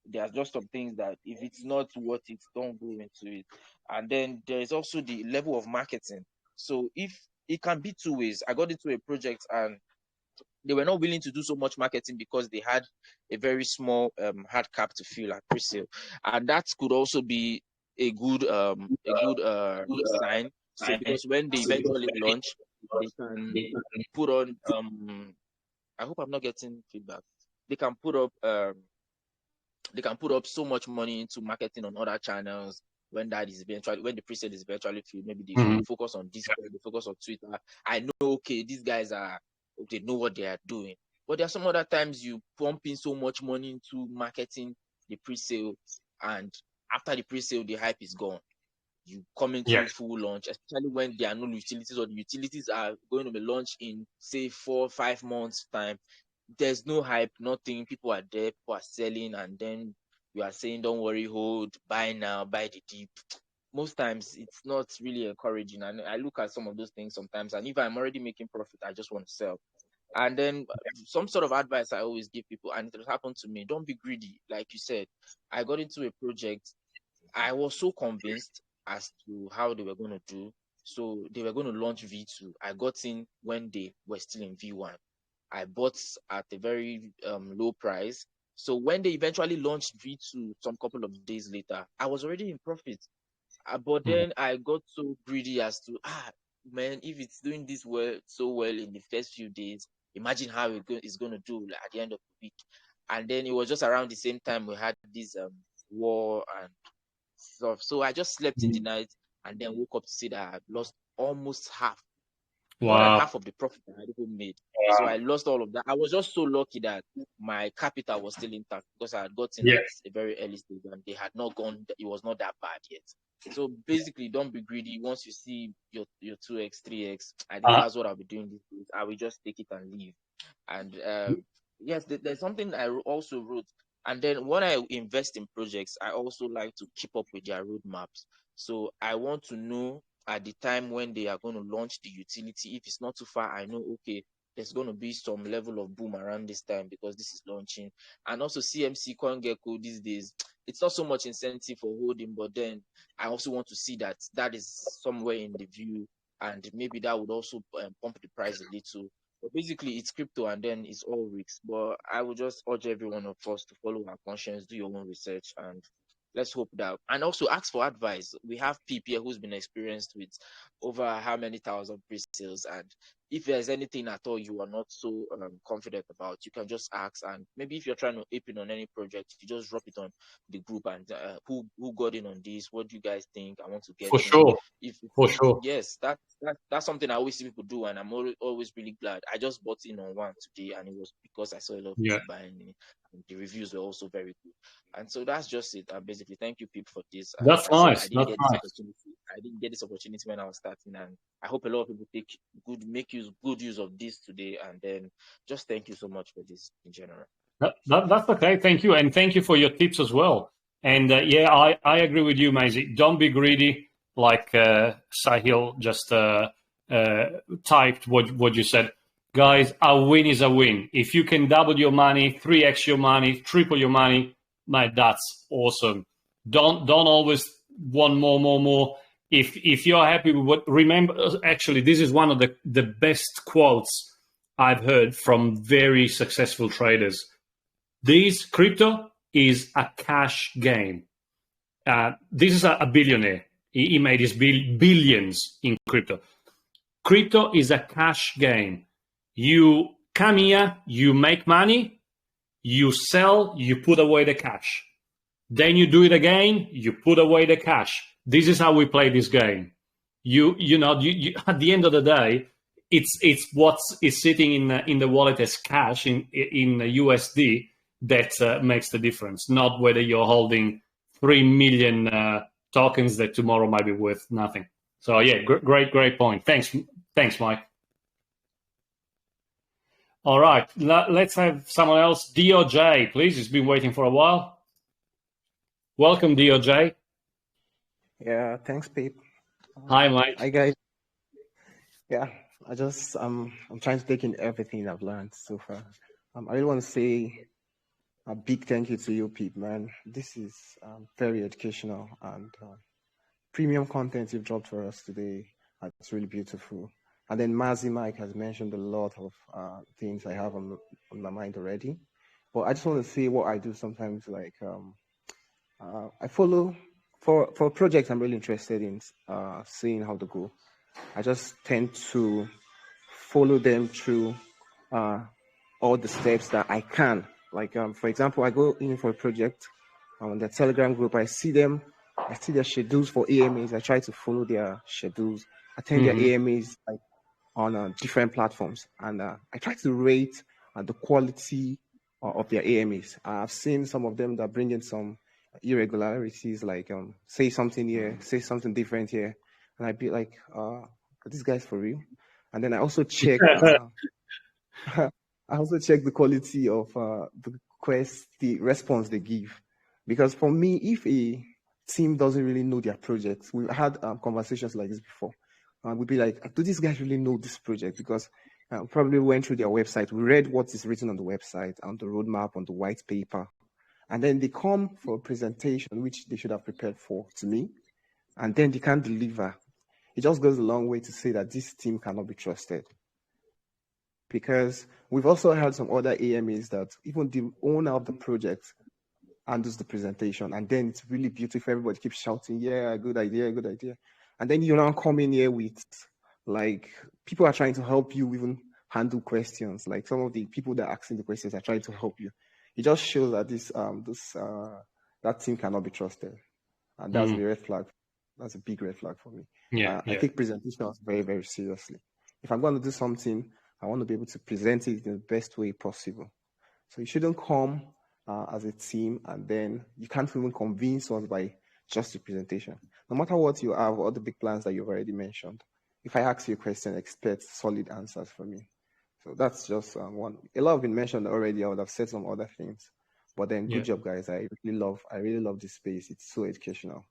Speaker 4: there are just some things that if it's not worth it, don't go into it. And then there is also the level of marketing. So if it can be two ways. I got into a project and they were not willing to do so much marketing because they had a very small hard cap to fill at pre-sale, and that could also be a good sign. So because when they eventually launch, they can put on I hope I'm not getting feedback. They can put up so much money into marketing on other channels when the pre-sale is eventually filled. Maybe they focus on Discord, they focus on Twitter. I know, okay, these guys they know what they are doing. But there are some other times you pump in so much money into marketing the pre-sale, and after the pre-sale, the hype is gone. You come into full launch, especially when there are no utilities, or the utilities are going to be launched in, say, 4 or 5 months' time. There's no hype, nothing. People are there, people are selling, and then you are saying, don't worry, hold, buy now, buy the dip. Most times it's not really encouraging. And I look at some of those things sometimes, and if I'm already making profit, I just want to sell. And then some sort of advice I always give people, and it happened to me: don't be greedy. Like you said, I got into a project. I was so convinced as to how they were going to do. So they were going to launch V2. I got in when they were still in V1. I bought at a very low price. So when they eventually launched V2 some couple of days later, I was already in profit. But then I got so greedy as to, man, if it's doing this so well in the first few days, imagine how it's going to do at the end of the week. And then it was just around the same time we had this war and stuff. So I just slept in the night and then woke up to see that I had lost almost half. More than half of the profit I had even made. So I lost all of that. I was just so lucky that my capital was still intact because I had gotten at a very early stage and they had not gone, it was not that bad yet. So basically, don't be greedy. Once you see your 2x, 3x, I think that's what I'll be doing these days. I will just take it and leave. And yes, there's something I also wrote. And then when I invest in projects, I also like to keep up with their roadmaps. So I want to know at the time when they are going to launch the utility. If it's not too far, I know, okay, there's going to be some level of boom around this time because this is launching. And also CMC CoinGecko these days, it's not so much incentive for holding, but then I also want to see that is somewhere in the view, and maybe that would also pump the price a little. But basically, it's crypto and then it's all risks. But I would just urge every one of us to follow our conscience, do your own research, and let's hope that. And also ask for advice. We have people here who's been experienced with over how many thousand pre-sales, and if there's anything at all you are not so confident about, you can just ask. And maybe if you're trying to ape in on any project, you just drop it on the group and who got in on this? What do you guys think? I want to get
Speaker 1: for
Speaker 4: in.
Speaker 1: sure.
Speaker 4: If
Speaker 1: For sure.
Speaker 4: Yes, that's something I always see people do, and I'm always really glad. I just bought in on one today, and it was because I saw a lot of people buying it, and the reviews were also very good. And so that's just it. Basically, thank you, people, for this.
Speaker 1: That's
Speaker 4: Like I said,
Speaker 1: nice.
Speaker 4: I didn't get this opportunity. I didn't get this opportunity when I was starting, and I hope a lot of people make good use of this today. And then just thank you so much for this in general.
Speaker 1: That's okay. Thank you, and thank you for your tips as well. And I agree with you, Maisie. Don't be greedy. Like Sahil just typed what you said. Guys, a win is a win. If you can double your money, 3x your money, triple your money, mate, that's awesome. Don't always want more. If you're happy with what, remember, actually, this is one of the best quotes I've heard from very successful traders. This crypto is a cash game. This is a billionaire. He made his billions in crypto. Crypto is a cash game. You come here, you make money, you sell, you put away the cash. Then you do it again, you put away the cash. This is how we play this game. You at the end of the day, it's what is sitting in the wallet as cash in USD that makes the difference, not whether you're holding 3 million tokens that tomorrow might be worth nothing. So yeah, great point. Thanks, Mike. All right, let's have someone else. DOJ, please. It's been waiting for a while. Welcome, DOJ.
Speaker 5: Yeah, thanks, Pete.
Speaker 1: Hi, mate.
Speaker 5: Hi, guys. Yeah, I'm trying to take in everything I've learned so far. I really want to say a big thank you to you, Pete, man. This is very educational and premium content you've dropped for us today. It's really beautiful. And then Mazi Mike has mentioned a lot of things I have on my mind already. But I just want to say what I do sometimes. Like I follow for projects I'm really interested in seeing how they go. I just tend to follow them through all the steps that I can. Like for example, I go in for a project on the Telegram group. I see their schedules for AMAs. I try to follow their schedules, attend their AMAs like on different platforms, and I try to rate the quality of their AMAs. I've seen some of them that bring in some irregularities, like say something here, say something different here, and I'd be like, are these guys for real? And then I also check I also check the quality of the response they give, because for me, if a team doesn't really know their project, we've had conversations like this before. We'd be like, do these guys really know this project? Because probably went through their website, we read what is written on the website, on the roadmap, on the white paper, and then they come for a presentation which they should have prepared for to me, and then they can't deliver. It just goes a long way to say that this team cannot be trusted. Because we've also had some other AMAs that even the owner of the project handles the presentation, and then it's really beautiful. Everybody keeps shouting, yeah, good idea, good idea. And then you now come in here with, like, people are trying to help you even handle questions. Like some of the people that are asking the questions are trying to help you. It just shows that that team cannot be trusted. And that's a red flag. That's a big red flag for me. I take presentations very, very seriously. If I'm going to do something, I want to be able to present it in the best way possible. So you shouldn't come as a team and then you can't even convince us by just the presentation. No matter what you have, all the big plans that you've already mentioned, if I ask you a question, expect solid answers from me. So that's just one. A lot have been mentioned already. I would have said some other things, but then good job, guys. I really love this space. It's so educational,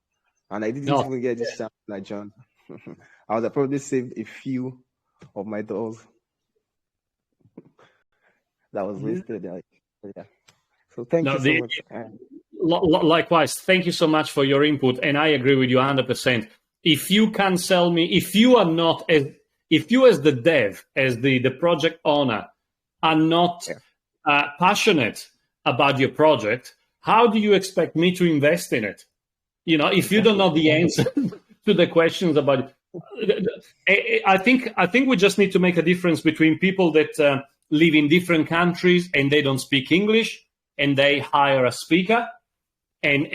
Speaker 5: and I didn't even get this chance like John. I would have probably saved a few of my dollars that was wasted. Yeah. So thank you so much.
Speaker 1: Likewise, thank you so much for your input, and I agree with you 100%. If you can sell me, if you as the dev, as the project owner, are not passionate about your project, how do you expect me to invest in it? You know, if you don't know the answer to the questions about it. I think we just need to make a difference between people that live in different countries and they don't speak English, and they hire a speaker and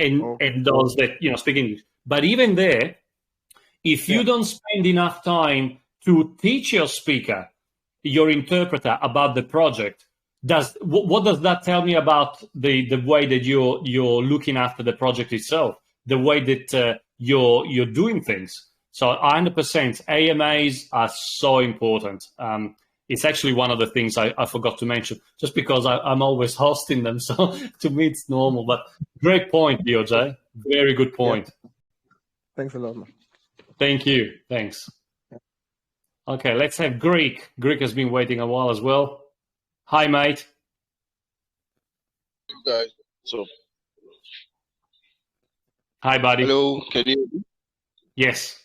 Speaker 1: those that speak English. But even there, if you don't spend enough time to teach your speaker, your interpreter, about the project, what does that tell me about the way that you're looking after the project itself, the way that you're doing things? So 100%, AMAs are so important. It's actually one of the things I forgot to mention, just because I'm always hosting them. So to me, it's normal. But great point, DOJ. Very good point.
Speaker 5: Yeah. Thanks a lot, man.
Speaker 1: Thank you. Thanks. Okay, let's have Greek. Greek has been waiting a while as well. Hi, mate.
Speaker 6: Guys, so.
Speaker 1: Hi, buddy.
Speaker 6: Hello, can you hear me?
Speaker 1: Yes.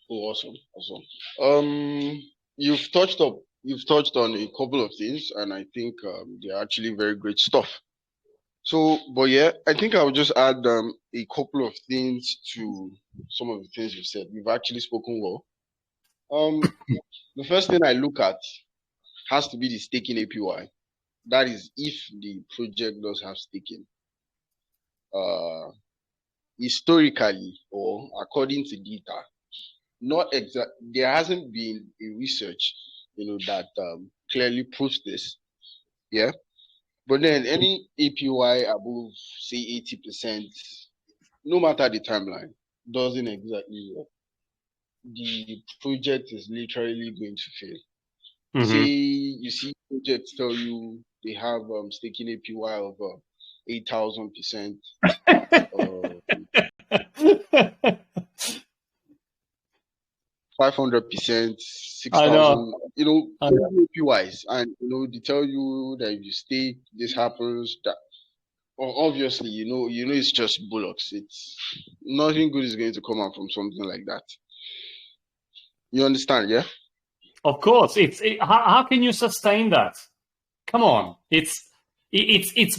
Speaker 6: Oh, awesome. You've touched on a couple of things, and I think they're actually very great stuff. So, but yeah, I think I would just add a couple of things to some of the things you said. You've actually spoken well. The first thing I look at has to be the staking APY. That is, if the project does have staking. Historically, or according to data, there hasn't been a research, that clearly proves this. Yeah. But then any APY above, say, 80%, no matter the timeline, doesn't exactly work. The project is literally going to fail. Say you see projects tell you they have staking APY of 8,000%, 500%,
Speaker 1: I know.
Speaker 6: 6,000. You know, APYs, and they tell you that if you stake, this happens. That obviously, it's just bullocks. It's nothing good is going to come out from something like that. You understand, yeah?
Speaker 1: Of course. How can you sustain that? Come on. It's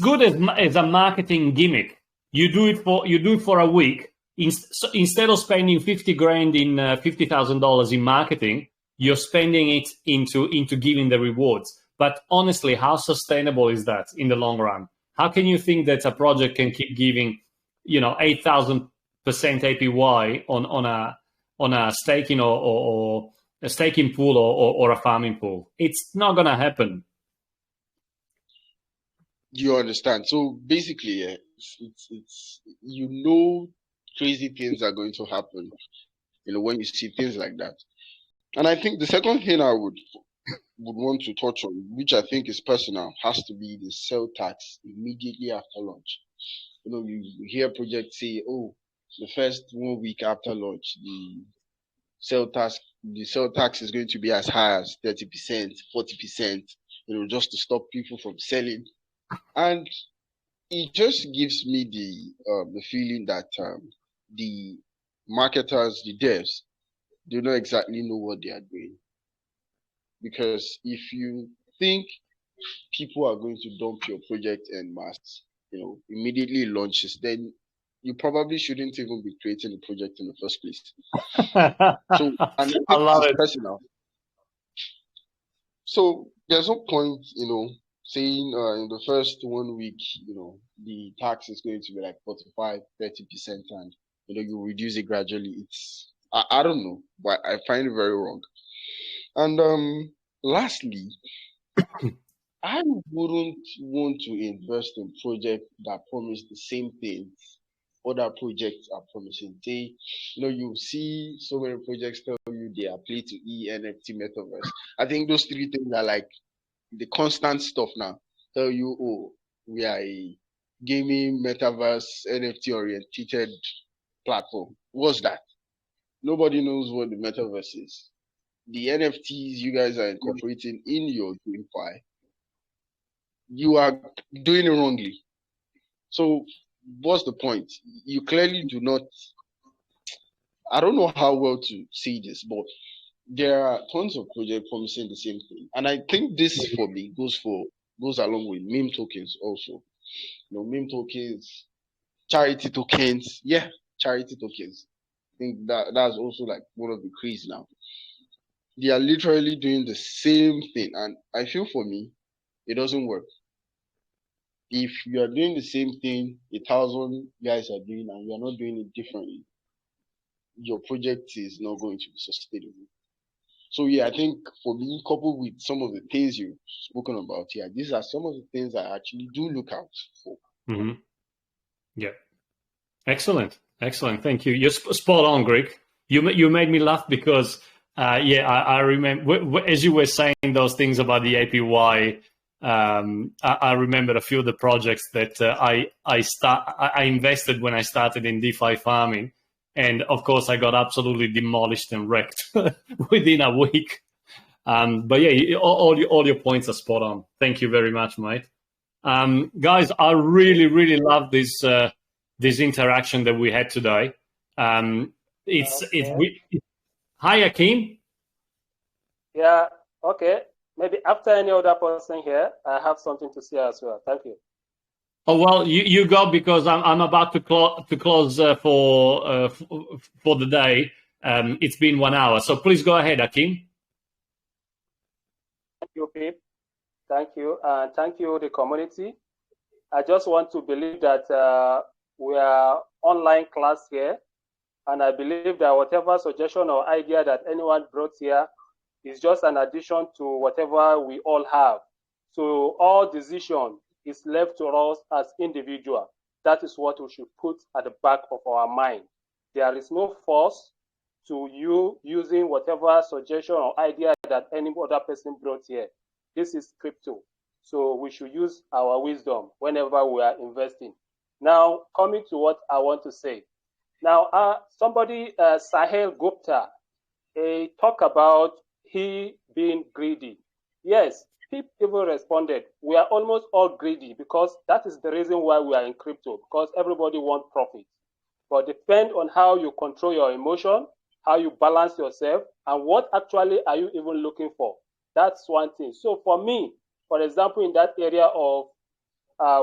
Speaker 1: good as a marketing gimmick. You do it for a week. Instead of spending 50 grand in $50,000 in marketing, you're spending it into giving the rewards. But honestly, how sustainable is that in the long run? How can you think that a project can keep giving, 8,000% APY on a staking or a staking pool or a farming pool? It's not going to happen.
Speaker 6: You understand? So basically, it's crazy things are going to happen, when you see things like that. And I think the second thing I would want to touch on, which I think is personal, has to be the sell tax immediately after launch. You hear projects say, oh, the first 1 week after launch, the sell tax is going to be as high as 30%, 40%, just to stop people from selling. And it just gives me the feeling that the marketers, the devs, do not exactly know what they are doing. Because if you think people are going to dump your project en masse, immediately launches, then you probably shouldn't even be creating a project in the first place. So, and
Speaker 1: I love it.
Speaker 6: Personal. So there's no point, saying in the first 1 week, the tax is going to be like 45, 30%, and you reduce it gradually. It's I don't know, but I find it very wrong. And lastly, I wouldn't want to invest in projects that promise the same things other projects are promising. You see so many projects tell you they are play to E, NFT, metaverse. I think those three things are like the constant stuff now. Tell you, oh, we are a gaming, metaverse, NFT oriented platform. What's that? Nobody knows what the metaverse is. The NFTs you guys are incorporating in your GameFi, you are doing it wrongly. So what's the point? You clearly do not. I don't know how well to say this, but there are tons of projects promising the same thing, and I think this for me goes along with meme tokens also. Meme tokens, charity tokens, charity tokens. I think that's also like one of the craze now. They are literally doing the same thing, and I feel for me, it doesn't work. If you are doing the same thing 1,000 guys are doing and you are not doing it differently, your project is not going to be sustainable. So I think for me, coupled with some of the things you've spoken about here, these are some of the things I actually do look out for.
Speaker 1: Mm-hmm. Yeah. Excellent. Thank you. You're spot on, Greg. You made me laugh because, I remember, as you were saying those things about the APY, I remember a few of the projects that I invested when I started in DeFi farming. And of course, I got absolutely demolished and wrecked within a week. But all your points are spot on. Thank you very much, mate. Guys, I really, really love this interaction that we had today. Hi, Akeem.
Speaker 7: Yeah. Okay. Maybe after any other person here, I have something to say as well. Thank you.
Speaker 1: Oh well, you go, because I'm about to close for the day. It's been 1 hour, so please go ahead, Akeem.
Speaker 7: Thank you, Pip. Thank you, and thank you, the community. I just want to believe that we are online class here, and I believe that whatever suggestion or idea that anyone brought here is just an addition to whatever we all have. So all decision is left to us as individuals. That is what we should put at the back of our mind. There is no force to you using whatever suggestion or idea that any other person brought here. This is crypto. So we should use our wisdom whenever we are investing. Now, coming to what I want to say. Now, somebody, Sahel Gupta, talk about he being greedy. Yes, people responded, we are almost all greedy because that is the reason why we are in crypto, because everybody wants profit. But depend on how you control your emotion, how you balance yourself, and what actually are you even looking for. That's one thing. So for me, for example, in that area of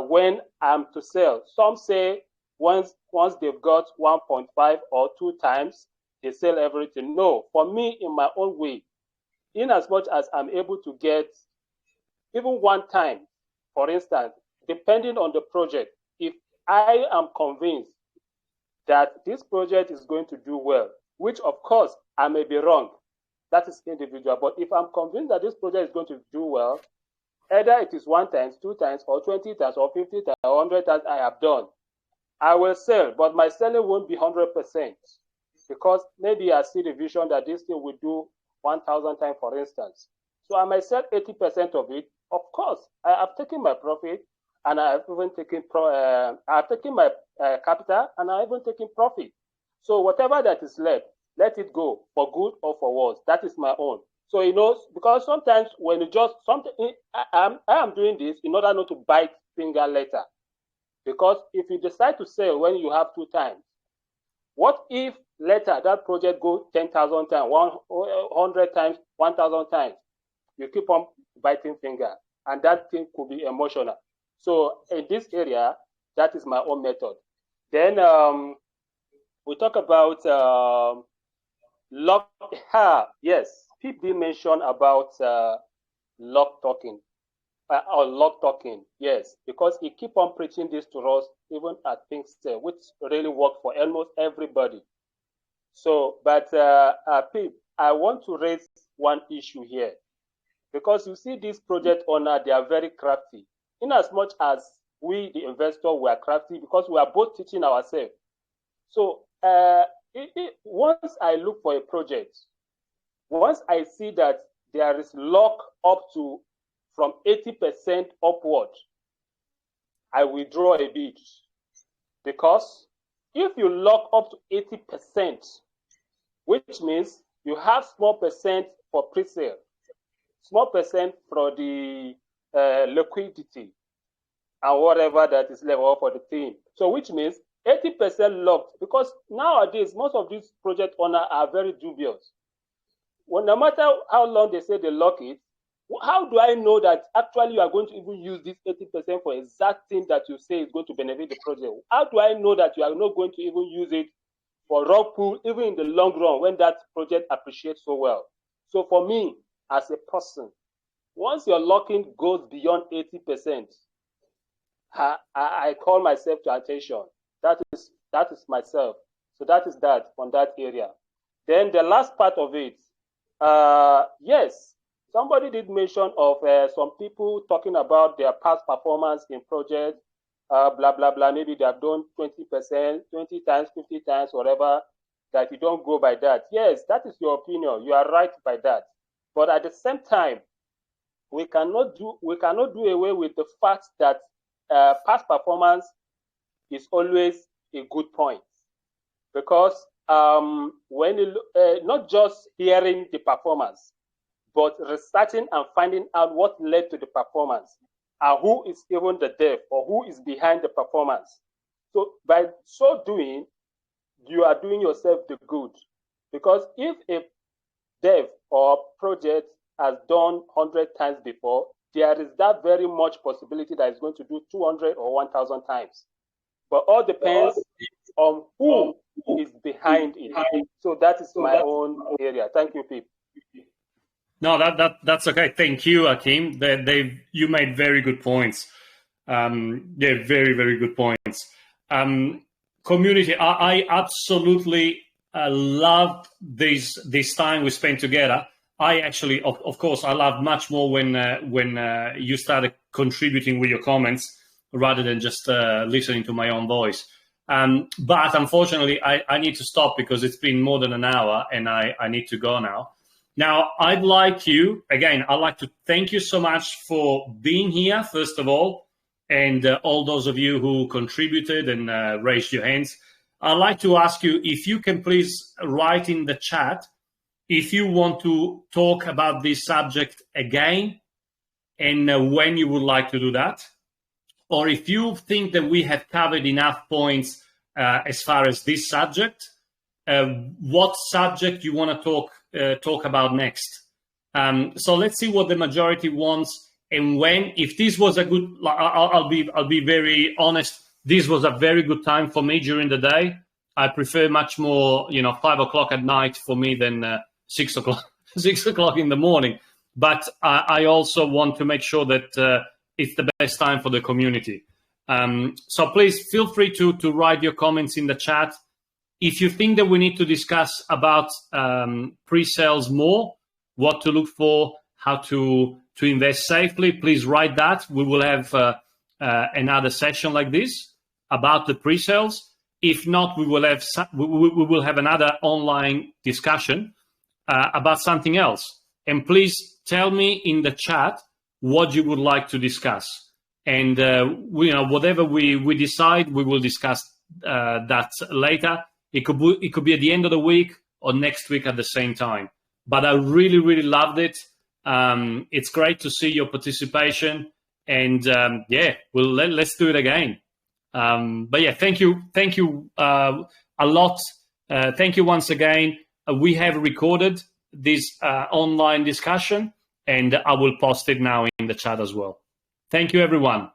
Speaker 7: when I'm to sell, some say once they've got 1.5 or 2 times, they sell everything. No, for me, in my own way, in as much as I'm able to get even 1 time, for instance, depending on the project, if I am convinced that this project is going to do well, which of course I may be wrong, that is individual, but if I'm convinced that this project is going to do well, either it is 1 time, 2 times, or 20 times, or 50 times, or 100 times I have done, I will sell, but my selling won't be 100% because maybe I see the vision that this thing will do 1,000 times, for instance. So I might sell 80% of it. Of course, I have taken my profit, and I have even taken my capital, and I have even taken profit. So whatever that is left, let it go for good or for worse. That is my own. So because sometimes when you just something, I am doing this in order not to bite finger later. Because if you decide to sell when you have 2 times, what if later that project goes 10,000 times, 100 times, 1,000 times? You keep on biting finger, and that thing could be emotional. So in this area, that is my own method. Then we talk about lock. Yes, people mentioned about lock talking. Or lock talking, yes, because he keep on preaching this to us, even at things which really work for almost everybody. So, but Pip, I want to raise one issue here, because you see this project owner, they are very crafty. In as much as we, the investor, we are crafty because we are both teaching ourselves. So, once I look for a project, once I see that there is lock up to from 80% upward, I withdraw a bit, because if you lock up to 80%, which means you have small percent for pre-sale, small percent for the liquidity, and whatever that is left for the team. So which means 80% locked, because nowadays most of these project owners are very dubious. Well, no matter how long they say they lock it, how do I know that actually you are going to even use this 80% for exact thing that you say is going to benefit the project? How do I know that you are not going to even use it for rug pull, even in the long run, when that project appreciates so well? So for me, as a person, once your locking goes beyond 80%, I call myself to attention. That is myself. So that is that on that area. Then the last part of it, yes, somebody did mention of some people talking about their past performance in projects, blah, blah, blah. Maybe they have done 20%, 20 times, 50 times, whatever, that you don't go by that. Yes, that is your opinion. You are right by that. But at the same time, we cannot do away with the fact that past performance is always a good point. Because when you not just hearing the performance, but researching and finding out what led to the performance, and who is even the dev or who is behind the performance. So by so doing, you are doing yourself the good. Because if a dev or project has done 100 times before, there is that very much possibility that it's going to do 200 or 1,000 times. But all depends on who is behind it. So that is my own area. Thank you, Pip.
Speaker 1: No, that's okay. Thank you, Akim. You made very good points. They're very, very good points. Community, I absolutely loved this time we spent together. I actually, of course, I love much more when you started contributing with your comments rather than just listening to my own voice. But unfortunately, I need to stop because it's been more than an hour and I need to go now. Now, I'd like to thank you so much for being here, first of all, and all those of you who contributed and raised your hands. I'd like to ask you if you can please write in the chat if you want to talk about this subject again and when you would like to do that, or if you think that we have covered enough points as far as this subject, what subject you want to talk about next. So let's see what the majority wants, and when. If this was a good, I'll be very honest. This was a very good time for me during the day. I prefer much more, 5 o'clock at night for me than 6 o'clock 6 o'clock in the morning. But I also want to make sure that it's the best time for the community. So please feel free to write your comments in the chat. If you think that we need to discuss about pre-sales more, what to look for, how to invest safely, please write that. We will have another session like this about the pre-sales. If not, we will have another online discussion about something else. And please tell me in the chat what you would like to discuss. And whatever we decide, we will discuss that later. It could be at the end of the week or next week at the same time. But I really, really loved it. It's great to see your participation. And let's do it again. But yeah, thank you a lot. Thank you once again. We have recorded this online discussion, and I will post it now in the chat as well. Thank you, everyone.